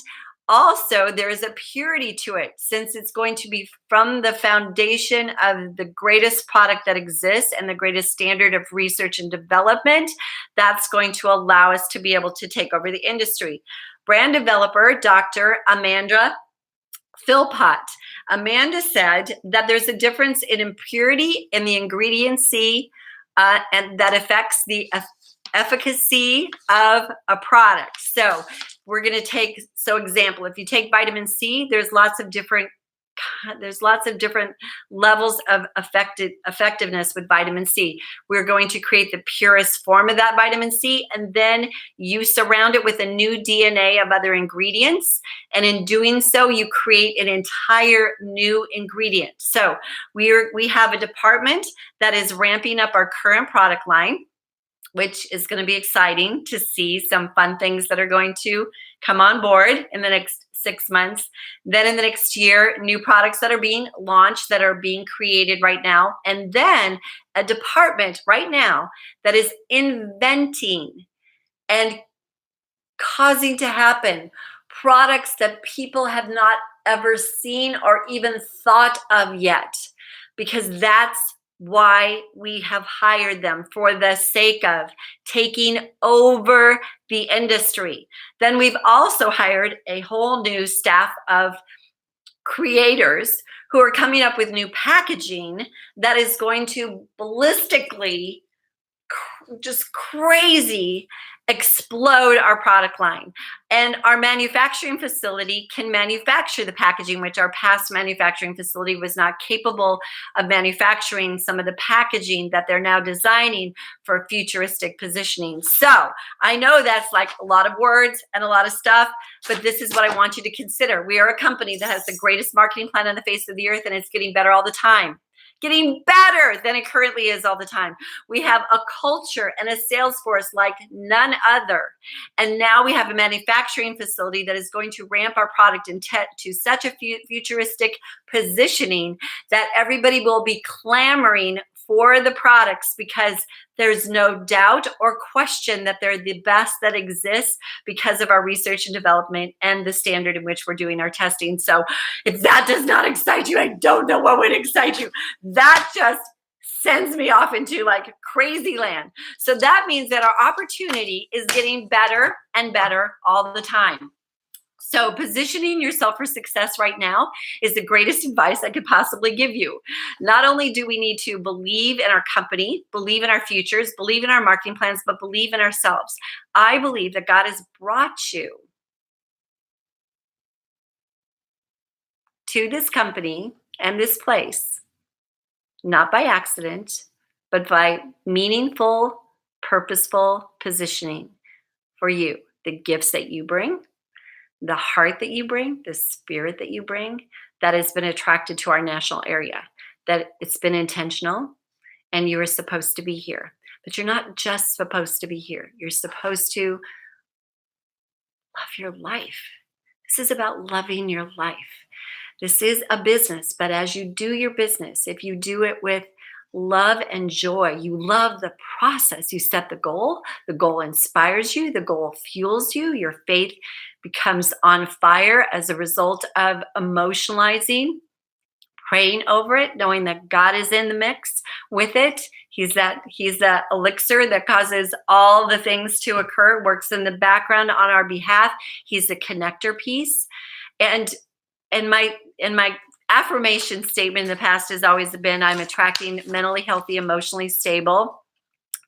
also, there is a purity to it, since it's going to be from the foundation of the greatest product that exists and the greatest standard of research and development. That's going to allow us to be able to take over the industry. Brand developer, Dr. Amanda Philpott. Amanda said that there's a difference in impurity in the ingredient C, and that affects the efficacy of a product. So we're going to take, example, if you take vitamin C, there's lots of different levels of effectiveness with vitamin C. We're going to create the purest form of that vitamin C, and then you surround it with a new DNA of other ingredients. And in doing so, you create an entire new ingredient. So we have a department that is ramping up our current product line, which is going to be exciting to see some fun things that are going to come on board in the next 6 months. Then in the next year, new products that are being launched, that are being created right now. And then a department right now that is inventing and causing to happen products that people have not ever seen or even thought of yet, because that's why we have hired them, for the sake of taking over the industry. Then we've also hired a whole new staff of creators who are coming up with new packaging that is going to ballistically, just crazy, explode our product line. And our manufacturing facility can manufacture the packaging, which our past manufacturing facility was not capable of manufacturing some of the packaging that they're now designing for futuristic positioning. So I know that's like a lot of words and a lot of stuff, but this is what I want you to consider. We are a company that has the greatest marketing plan on the face of the earth, and it's getting better all the time. Getting better than it currently is all the time. We have a culture and a sales force like none other. And now we have a manufacturing facility that is going to ramp our product to such a futuristic positioning that everybody will be clamoring for the products, because there's no doubt or question that they're the best that exists because of our research and development and the standard in which we're doing our testing. So if that does not excite you, I don't know what would excite you. That just sends me off into like crazy land. So that means that our opportunity is getting better and better all the time. So positioning yourself for success right now is the greatest advice I could possibly give you. Not only do we need to believe in our company, believe in our futures, believe in our marketing plans, but believe in ourselves. I believe that God has brought you to this company and this place not by accident, but by meaningful, purposeful positioning for you. The gifts that you bring, the heart that you bring, the spirit that you bring, that has been attracted to our national area, that it's been intentional and you are supposed to be here. But you're not just supposed to be here, you're supposed to love your life. This is about loving your life. This is a business, but as you do your business, if you do it with love and joy, you love the process, you set the goal inspires you, the goal fuels you, your faith becomes on fire as a result of emotionalizing, praying over it, knowing that God is in the mix with it. He's that elixir that causes all the things to occur, works in the background on our behalf. He's the connector piece. And my affirmation statement in the past has always been, I'm attracting mentally healthy, emotionally stable,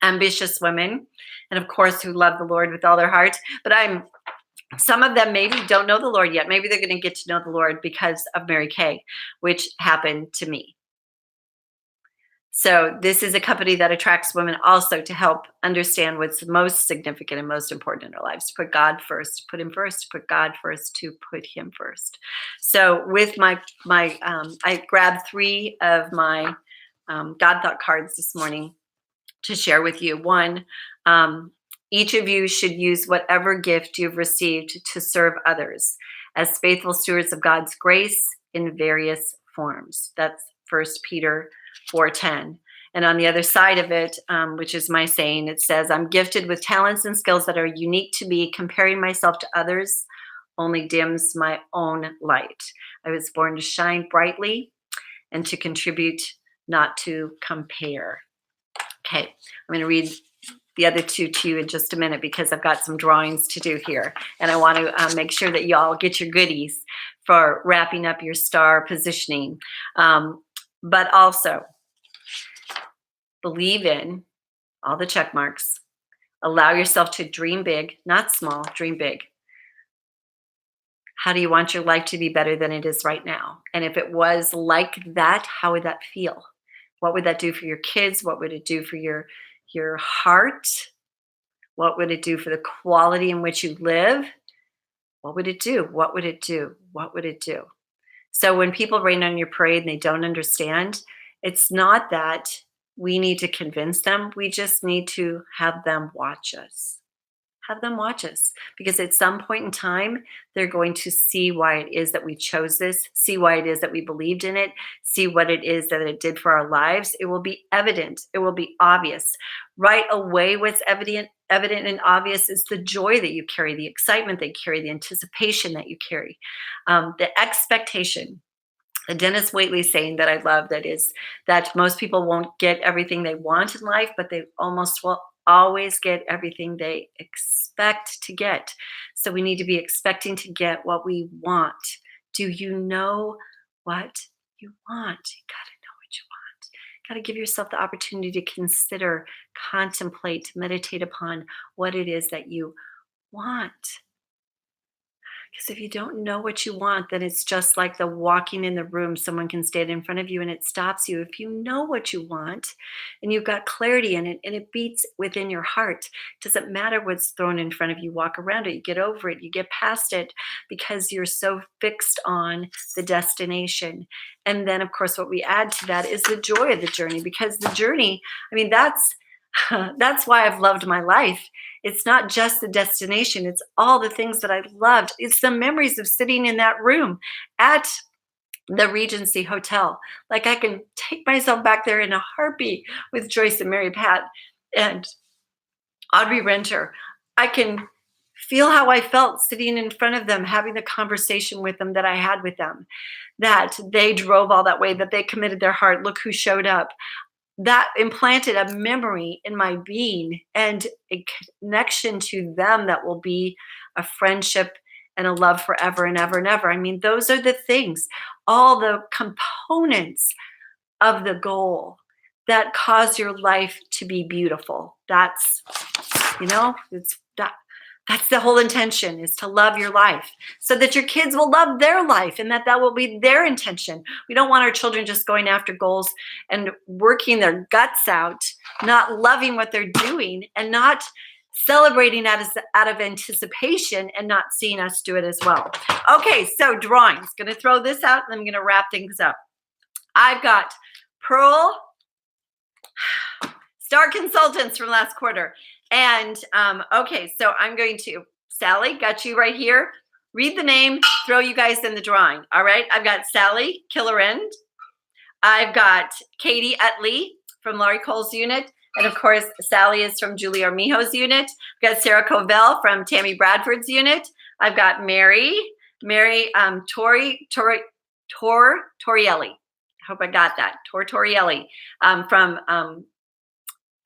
ambitious women, and of course who love the Lord with all their heart. But some of them maybe don't know the Lord yet. Maybe they're going to get to know the Lord because of Mary Kay, which happened to me. So this is a company that attracts women also to help understand what's most significant and most important in our lives. To put God first, put Him first, to put God first, to put Him first. So with my I grabbed 3 of my God thought cards this morning to share with you. One, each of you should use whatever gift you've received to serve others as faithful stewards of God's grace in various forms. That's 1 Peter 4:10. And on the other side of it, which is my saying, it says, I'm gifted with talents and skills that are unique to me. Comparing myself to others only dims my own light. I was born to shine brightly and to contribute, not to compare. Okay, I'm going to read the other 2 to you in just a minute because I've got some drawings to do here. And I want to make sure that y'all get your goodies for wrapping up your star positioning. But also, believe in all the check marks. Allow yourself to dream big, not small, dream big. How do you want your life to be better than it is right now? And if it was like that, how would that feel? What would that do for your kids? What would it do for your heart? What would it do for the quality in which you live? What would it do? What would it do? What would it do? So when people rain on your parade and they don't understand, it's not that we need to convince them. We just need to have them watch us. Have them watch us, because at some point in time, they're going to see why it is that we chose this, see why it is that we believed in it, see what it is that it did for our lives. It will be evident. It will be obvious. Right away, what's evident and obvious is the joy that you carry, the excitement that you carry, the anticipation that you carry, the expectation. The Dennis Waitley saying that I love, that is that most people won't get everything they want in life, but they almost will always get everything they expect to get. So we need to be expecting to get what we want. Do you know what you want? You gotta know what you want. You gotta give yourself the opportunity to consider, contemplate, meditate upon what it is that you want. Because if you don't know what you want, then it's just like the walking in the room. Someone can stand in front of you and it stops you. If you know what you want and you've got clarity in it and it beats within your heart, it doesn't matter what's thrown in front of you. Walk around it, you get over it, you get past it, because you're so fixed on the destination. And then, of course, what we add to that is the joy of the journey, because the journey, I mean, that's why I've loved my life. It's not just the destination. It's all the things that I loved. It's the memories of sitting in that room at the Regency Hotel. Like, I can take myself back there in a heartbeat with Joyce and Mary Pat and Audrey Renter. I can feel how I felt sitting in front of them, having the conversation with them that I had with them, that they drove all that way, that they committed their heart. Look who showed up. That implanted a memory in my being and a connection to them that will be a friendship and a love forever and ever and ever. I mean, those are the things, all the components of the goal that cause your life to be beautiful. It's that That's the whole intention, is to love your life so that your kids will love their life, and that will be their intention. We don't want our children just going after goals and working their guts out, not loving what they're doing and not celebrating that out of anticipation and not seeing us do it as well. Okay, so drawings. Going to throw this out and I'm going to wrap things up. I've got Pearl Star Consultants from last quarter. And okay, so I'm going to, Sally, got you right here. Read the name, throw you guys in the drawing. All right, I've got Sally Killerend. I've got Katie Utley from Laurie Cole's unit. And of course, Sally is from Julie Armijo's unit. I've got Sarah Covell from Tammy Bradford's unit. I've got Mary Torrielli. I hope I got that. Torrielli from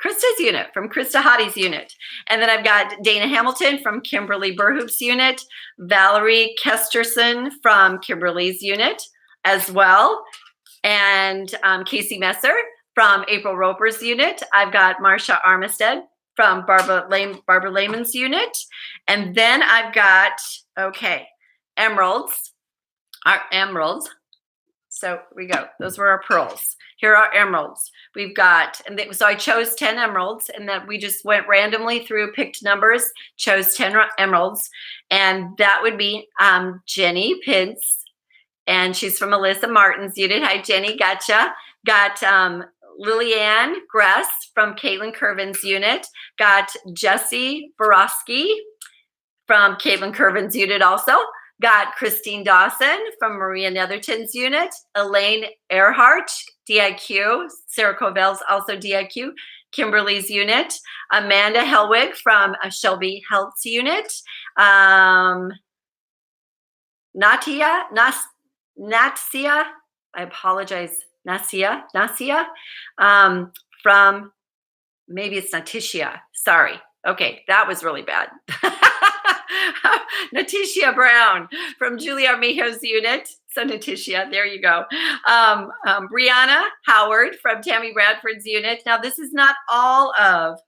Krista's unit, from Krista Hottie's unit. And then I've got Dana Hamilton from Kimberly Burhoop's unit, Valerie Kesterson from Kimberly's unit as well, and Casey Messer from April Roper's unit. I've got Marsha Armistead from Barbara Lehman's unit. And then I've got, okay, emeralds, our emeralds. So we go. Those were our pearls. Here are emeralds. We've got, so I chose 10 emeralds, and that we just went randomly through, picked numbers, chose 10 emeralds. And that would be Jenny Pintz, and she's from Alyssa Martin's unit. Hi, Jenny, gotcha. Got Lillianne Gress from Caitlin Curvin's unit. Got Jesse Borowski from Caitlin Curvin's unit also. Got Christine Dawson from Maria Netherton's unit. Elaine Earhart, DIQ. Sarah Covell's also DIQ. Kimberly's unit. Amanda Helwig from Shelby Health's unit. Natia, I apologize, Nasia, from, maybe it's Natisha, sorry. Okay, that was really bad. Natisha Brown from Julie Armijo's unit. So Natisha, there you go. Brianna Howard from Tammy Bradford's unit. Now, this is not all of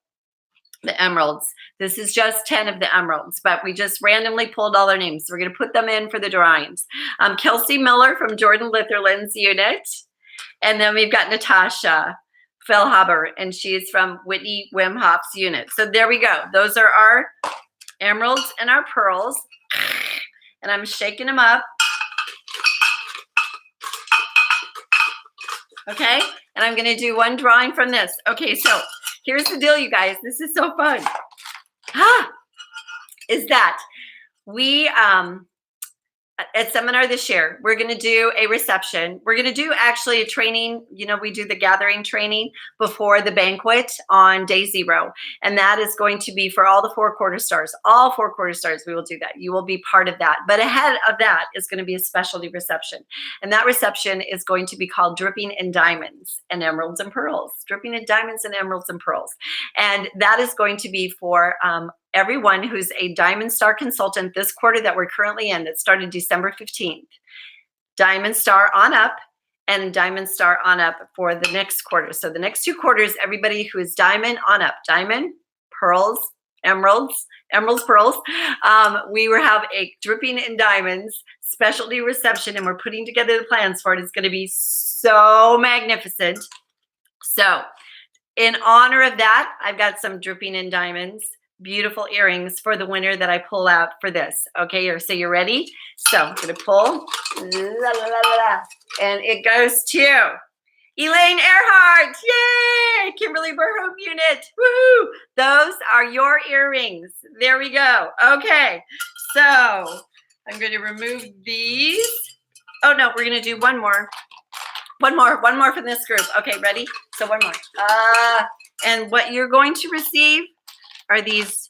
the emeralds. This is just 10 of the emeralds, but we just randomly pulled all their names. So we're going to put them in for the drawings. Kelsey Miller from Jordan Litherland's unit. And then we've got Natasha Fellhaber, and she's from Whitney Wim Hof's unit. So there we go. Those are our emeralds and our pearls. And I'm shaking them up. Okay, and I'm going to do one drawing from this. Okay, so here's the deal, you guys. This is so fun. Is that we, at seminar this year, we're going to do a reception. We're going to do actually a training. You know, we do the gathering training before the banquet on day 0. And that is going to be for all the 4 quarter stars. All 4 quarter stars, we will do that. You will be part of that. But ahead of that is going to be a specialty reception. And that reception is going to be called Dripping in Diamonds and Emeralds and Pearls. Dripping in Diamonds and Emeralds and Pearls. And that is going to be for everyone who's a Diamond Star consultant this quarter that we're currently in, that started December 15th. Diamond Star on up, and Diamond Star on up for the next quarter. So the next 2 quarters, everybody who is Diamond on up, Diamond, Pearls, Emeralds, Pearls. We will have a Dripping in Diamonds specialty reception, and we're putting together the plans for it. It's going to be so magnificent. So in honor of that, I've got some Dripping in Diamonds beautiful earrings for the winner that I pull out for this. Okay, so you're ready? So I'm going to pull. And it goes to Elaine Earhart. Yay! Kimberly Burhoop unit. Woohoo! Those are your earrings. There we go. Okay, so I'm going to remove these. Oh, no, we're going to do one more. One more from this group. Okay, ready? So one more. And what you're going to receive are these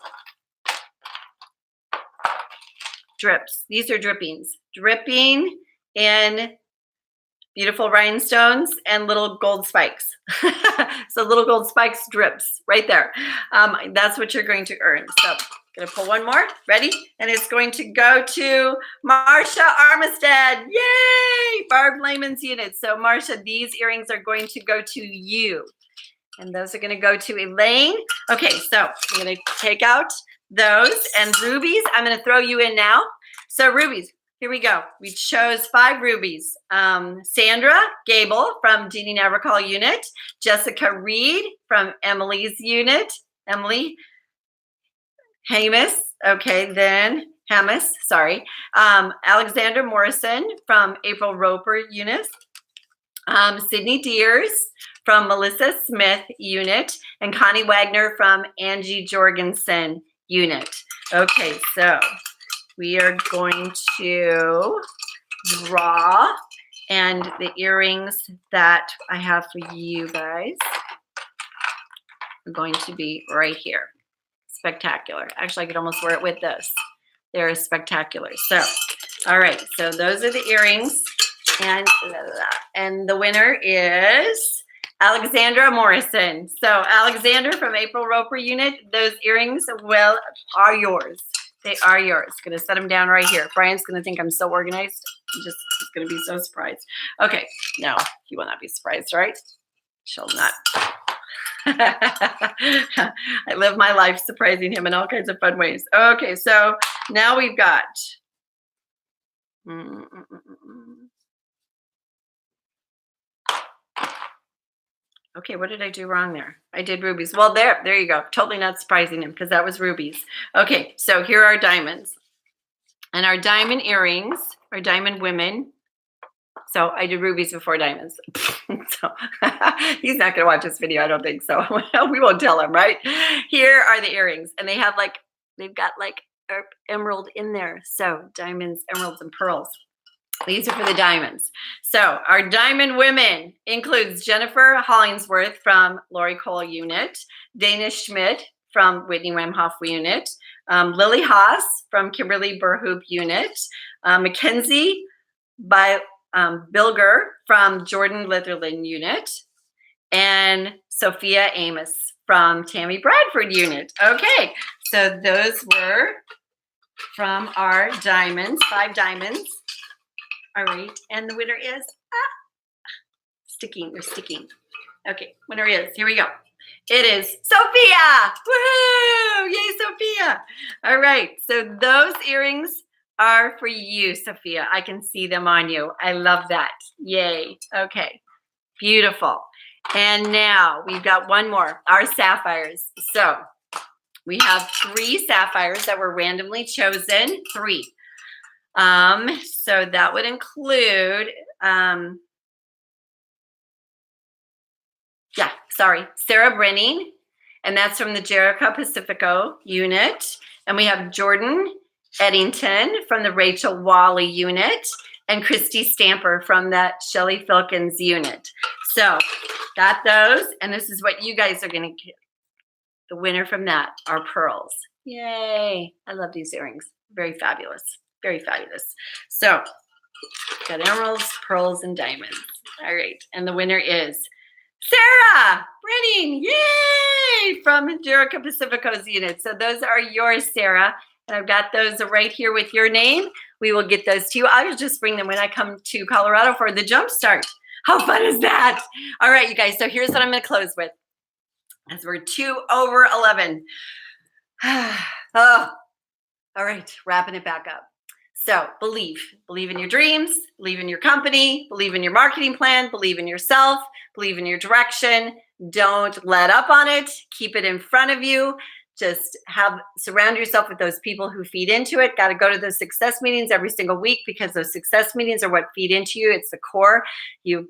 drips. These are drippings. Dripping in beautiful rhinestones and little gold spikes. So little gold spikes drips right there. That's what you're going to earn. So I'm going to pull one more. Ready? And it's going to go to Marsha Armistead. Yay! Barb Lehman's unit. So Marsha, these earrings are going to go to you. And those are going to go to Elaine. Okay, so I'm going to take out those. And rubies, I'm going to throw you in now. So rubies, here we go. We chose 5 rubies. Sandra Gable from Jeannie Never Call unit. Jessica Reed from Emily's unit. Emily Hamus. Okay, then Hamas, sorry. Alexander Morrison from April Roper unit. Sydney Deers from Melissa Smith unit, and Connie Wagner from Angie Jorgensen unit. Okay, so we are going to draw, and the earrings that I have for you guys are going to be right here. Spectacular. Actually, I could almost wear it with this. They're spectacular. So, all right, so those are the earrings. And the winner is Alexandra Morrison. So Alexander from April Roper unit, those earrings are yours. They are yours. Gonna set them down right here. Brian's gonna think I'm so organized. He's gonna be so surprised. Okay, no, he will not be surprised, right? She'll not. I live my life surprising him in all kinds of fun ways. Okay, so now we've got. Okay, what did I do wrong there? I did rubies. Well, there you go. Totally not surprising him because that was rubies. Okay, so here are diamonds. And our diamond earrings are diamond women. So I did rubies before diamonds. So he's not going to watch this video, I don't think so. We won't tell him, right? Here are the earrings. And they've got like emerald in there. So diamonds, emeralds, and pearls. These are for the diamonds. So our diamond women includes Jennifer Hollingsworth from Lori Cole unit, Dana Schmidt from Whitney Wemhoff unit, Lily Haas from Kimberly Burhoop unit, Mackenzie Bilger from Jordan Litherland unit, and Sophia Amos from Tammy Bradford unit. Okay, so those were from our diamonds, 5 diamonds. All right, and the winner is sticking. We're sticking. Okay, winner is, here we go. It is Sophia. Woohoo! Yay, Sophia. All right, so those earrings are for you, Sophia. I can see them on you. I love that. Yay. Okay, beautiful. And now we've got one more, our sapphires. So we have 3 sapphires that were randomly chosen, 3. So that would include, Sarah Brenning, and that's from the Jericho Pacifico unit. And we have Jordan Eddington from the Rachel Wally unit, and Christy Stamper from that Shelley Filkins unit. So got those, and this is what you guys are gonna get. The winner from that are pearls. Yay, I love these earrings, very fabulous. Very fabulous. So, got emeralds, pearls, and diamonds. All right, and the winner is Sarah Brenning. Yay! From Jericho Pacifico's unit. So those are yours, Sarah. And I've got those right here with your name. We will get those to you. I'll just bring them when I come to Colorado for the jump start. How fun is that? All right, you guys. So here's what I'm going to close with. As we're 2 over 11. Oh, all right, wrapping it back up. So believe in your dreams, believe in your company, believe in your marketing plan, believe in yourself, believe in your direction. Don't let up on it. Keep it in front of you. Just surround yourself with those people who feed into it. Got to go to those success meetings every single week because those success meetings are what feed into you. It's the core. You've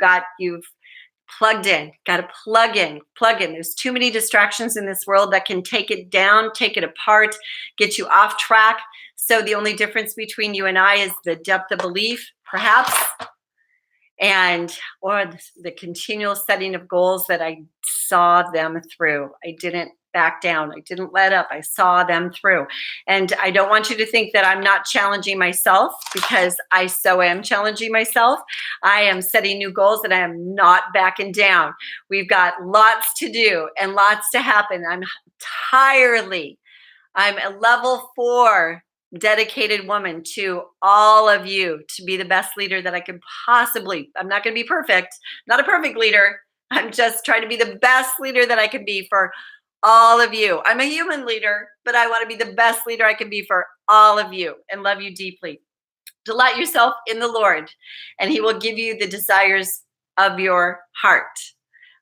plugged in, got to plug in. There's too many distractions in this world that can take it down, take it apart, get you off track. So the only difference between you and I is the depth of belief, perhaps, or the continual setting of goals that I saw them through. I didn't back down. I didn't let up. I saw them through. And I don't want you to think that I'm not challenging myself, because I so am challenging myself. I am setting new goals and I am not backing down. We've got lots to do and lots to happen. I'm a level 4 dedicated woman to all of you to be the best leader that I can possibly. I'm not going to be perfect, not a perfect leader. I'm just trying to be the best leader that I can be for all of you. I'm a human leader, but I want to be the best leader I can be for all of you and love you deeply. Delight yourself in the Lord, and He will give you the desires of your heart.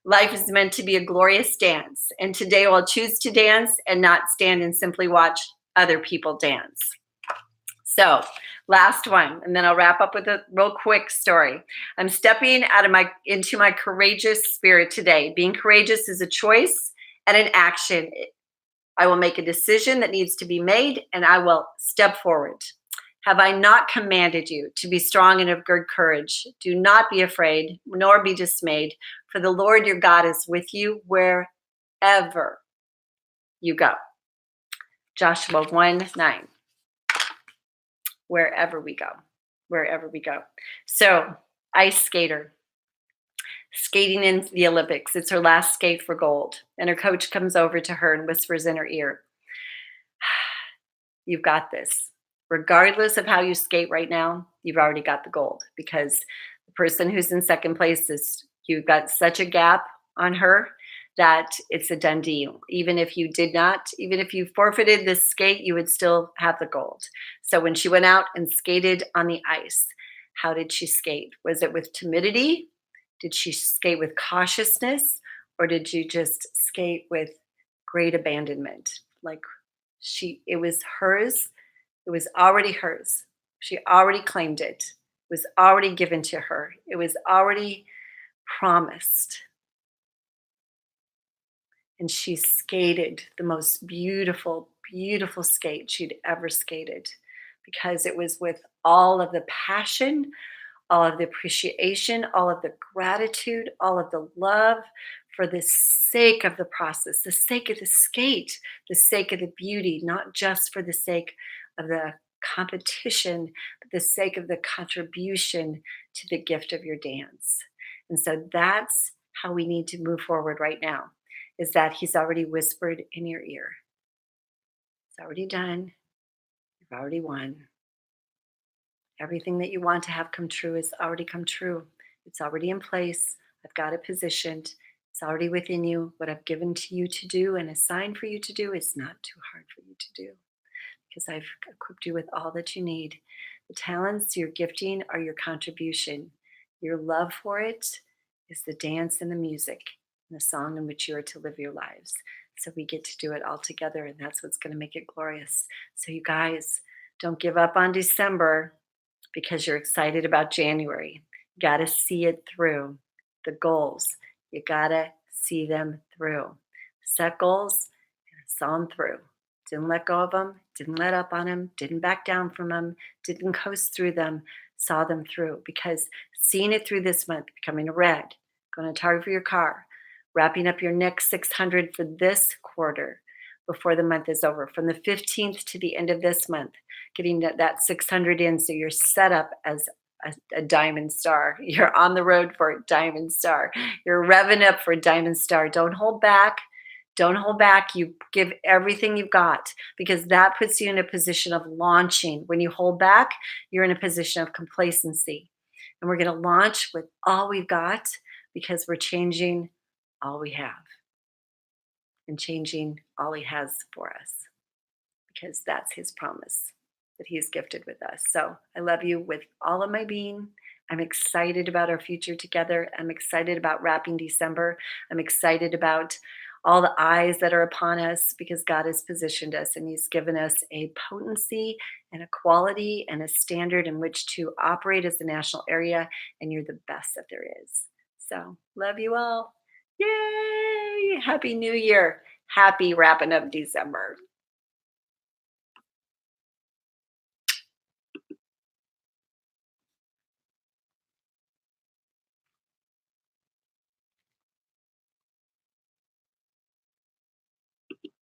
Life is meant to be a glorious dance, and today I'll choose to dance and not stand and simply watch other people dance. So, last one, and then I'll wrap up with a real quick story. I'm stepping into my courageous spirit today. Being courageous is a choice and an action. I will make a decision that needs to be made, and I will step forward. Have I not commanded you to be strong and of good courage? Do not be afraid, nor be dismayed, for the Lord your God is with you wherever you go. Joshua 1:9. Wherever we go, wherever we go. So, ice skater, skating in the Olympics. It's her last skate for gold. And her coach comes over to her and whispers in her ear, you've got this. Regardless of how you skate right now, you've already got the gold, because the person who's in second place you've got such a gap on her that it's a done deal. Even if you forfeited this skate, you would still have the gold. So when she went out and skated on the ice, how did she skate? Was it with timidity? Did she skate with cautiousness? Or did you just skate with great abandonment? It was hers. It was already hers. She already claimed it. It was already given to her. It was already promised. And she skated the most beautiful, beautiful skate she'd ever skated, because it was with all of the passion, all of the appreciation, all of the gratitude, all of the love for the sake of the process, the sake of the skate, the sake of the beauty, not just for the sake of the competition, but the sake of the contribution to the gift of your dance. And so that's how we need to move forward right now, is that He's already whispered in your ear. It's already done. You've already won. Everything that you want to have come true has already come true. It's already in place. I've got it positioned. It's already within you. What I've given to you to do and assigned for you to do is not too hard for you to do, because I've equipped you with all that you need. The talents, your gifting, are your contribution. Your love for it is the dance and the music and the song in which you are to live your lives. So we get to do it all together, and that's what's going to make it glorious. So you guys, don't give up on December because you're excited about January. You got to see it through. The goals, you got to see them through. Set goals and saw them through. Didn't let go of them, didn't let up on them, didn't back down from them, didn't coast through them, saw them through. Because seeing it through this month, becoming a red, going to Target for your car, wrapping up your next 600 for this quarter before the month is over, from the 15th to the end of this month, getting that 600 in, so you're set up as a diamond star. You're on the road for a diamond star. You're revving up for a diamond star. Don't hold back. Don't hold back. You give everything you've got, because that puts you in a position of launching. When you hold back, you're in a position of complacency. And we're going to launch with all we've got, because we're changing all we have and changing all He has for us, because that's His promise that He has gifted with us. So I love you with all of my being. I'm excited about our future together. I'm excited about wrapping December. I'm excited about all the eyes that are upon us, because God has positioned us and He's given us a potency and a quality and a standard in which to operate as a national area. And you're the best that there is. So love you all. Yay! Happy New Year. Happy wrapping up December.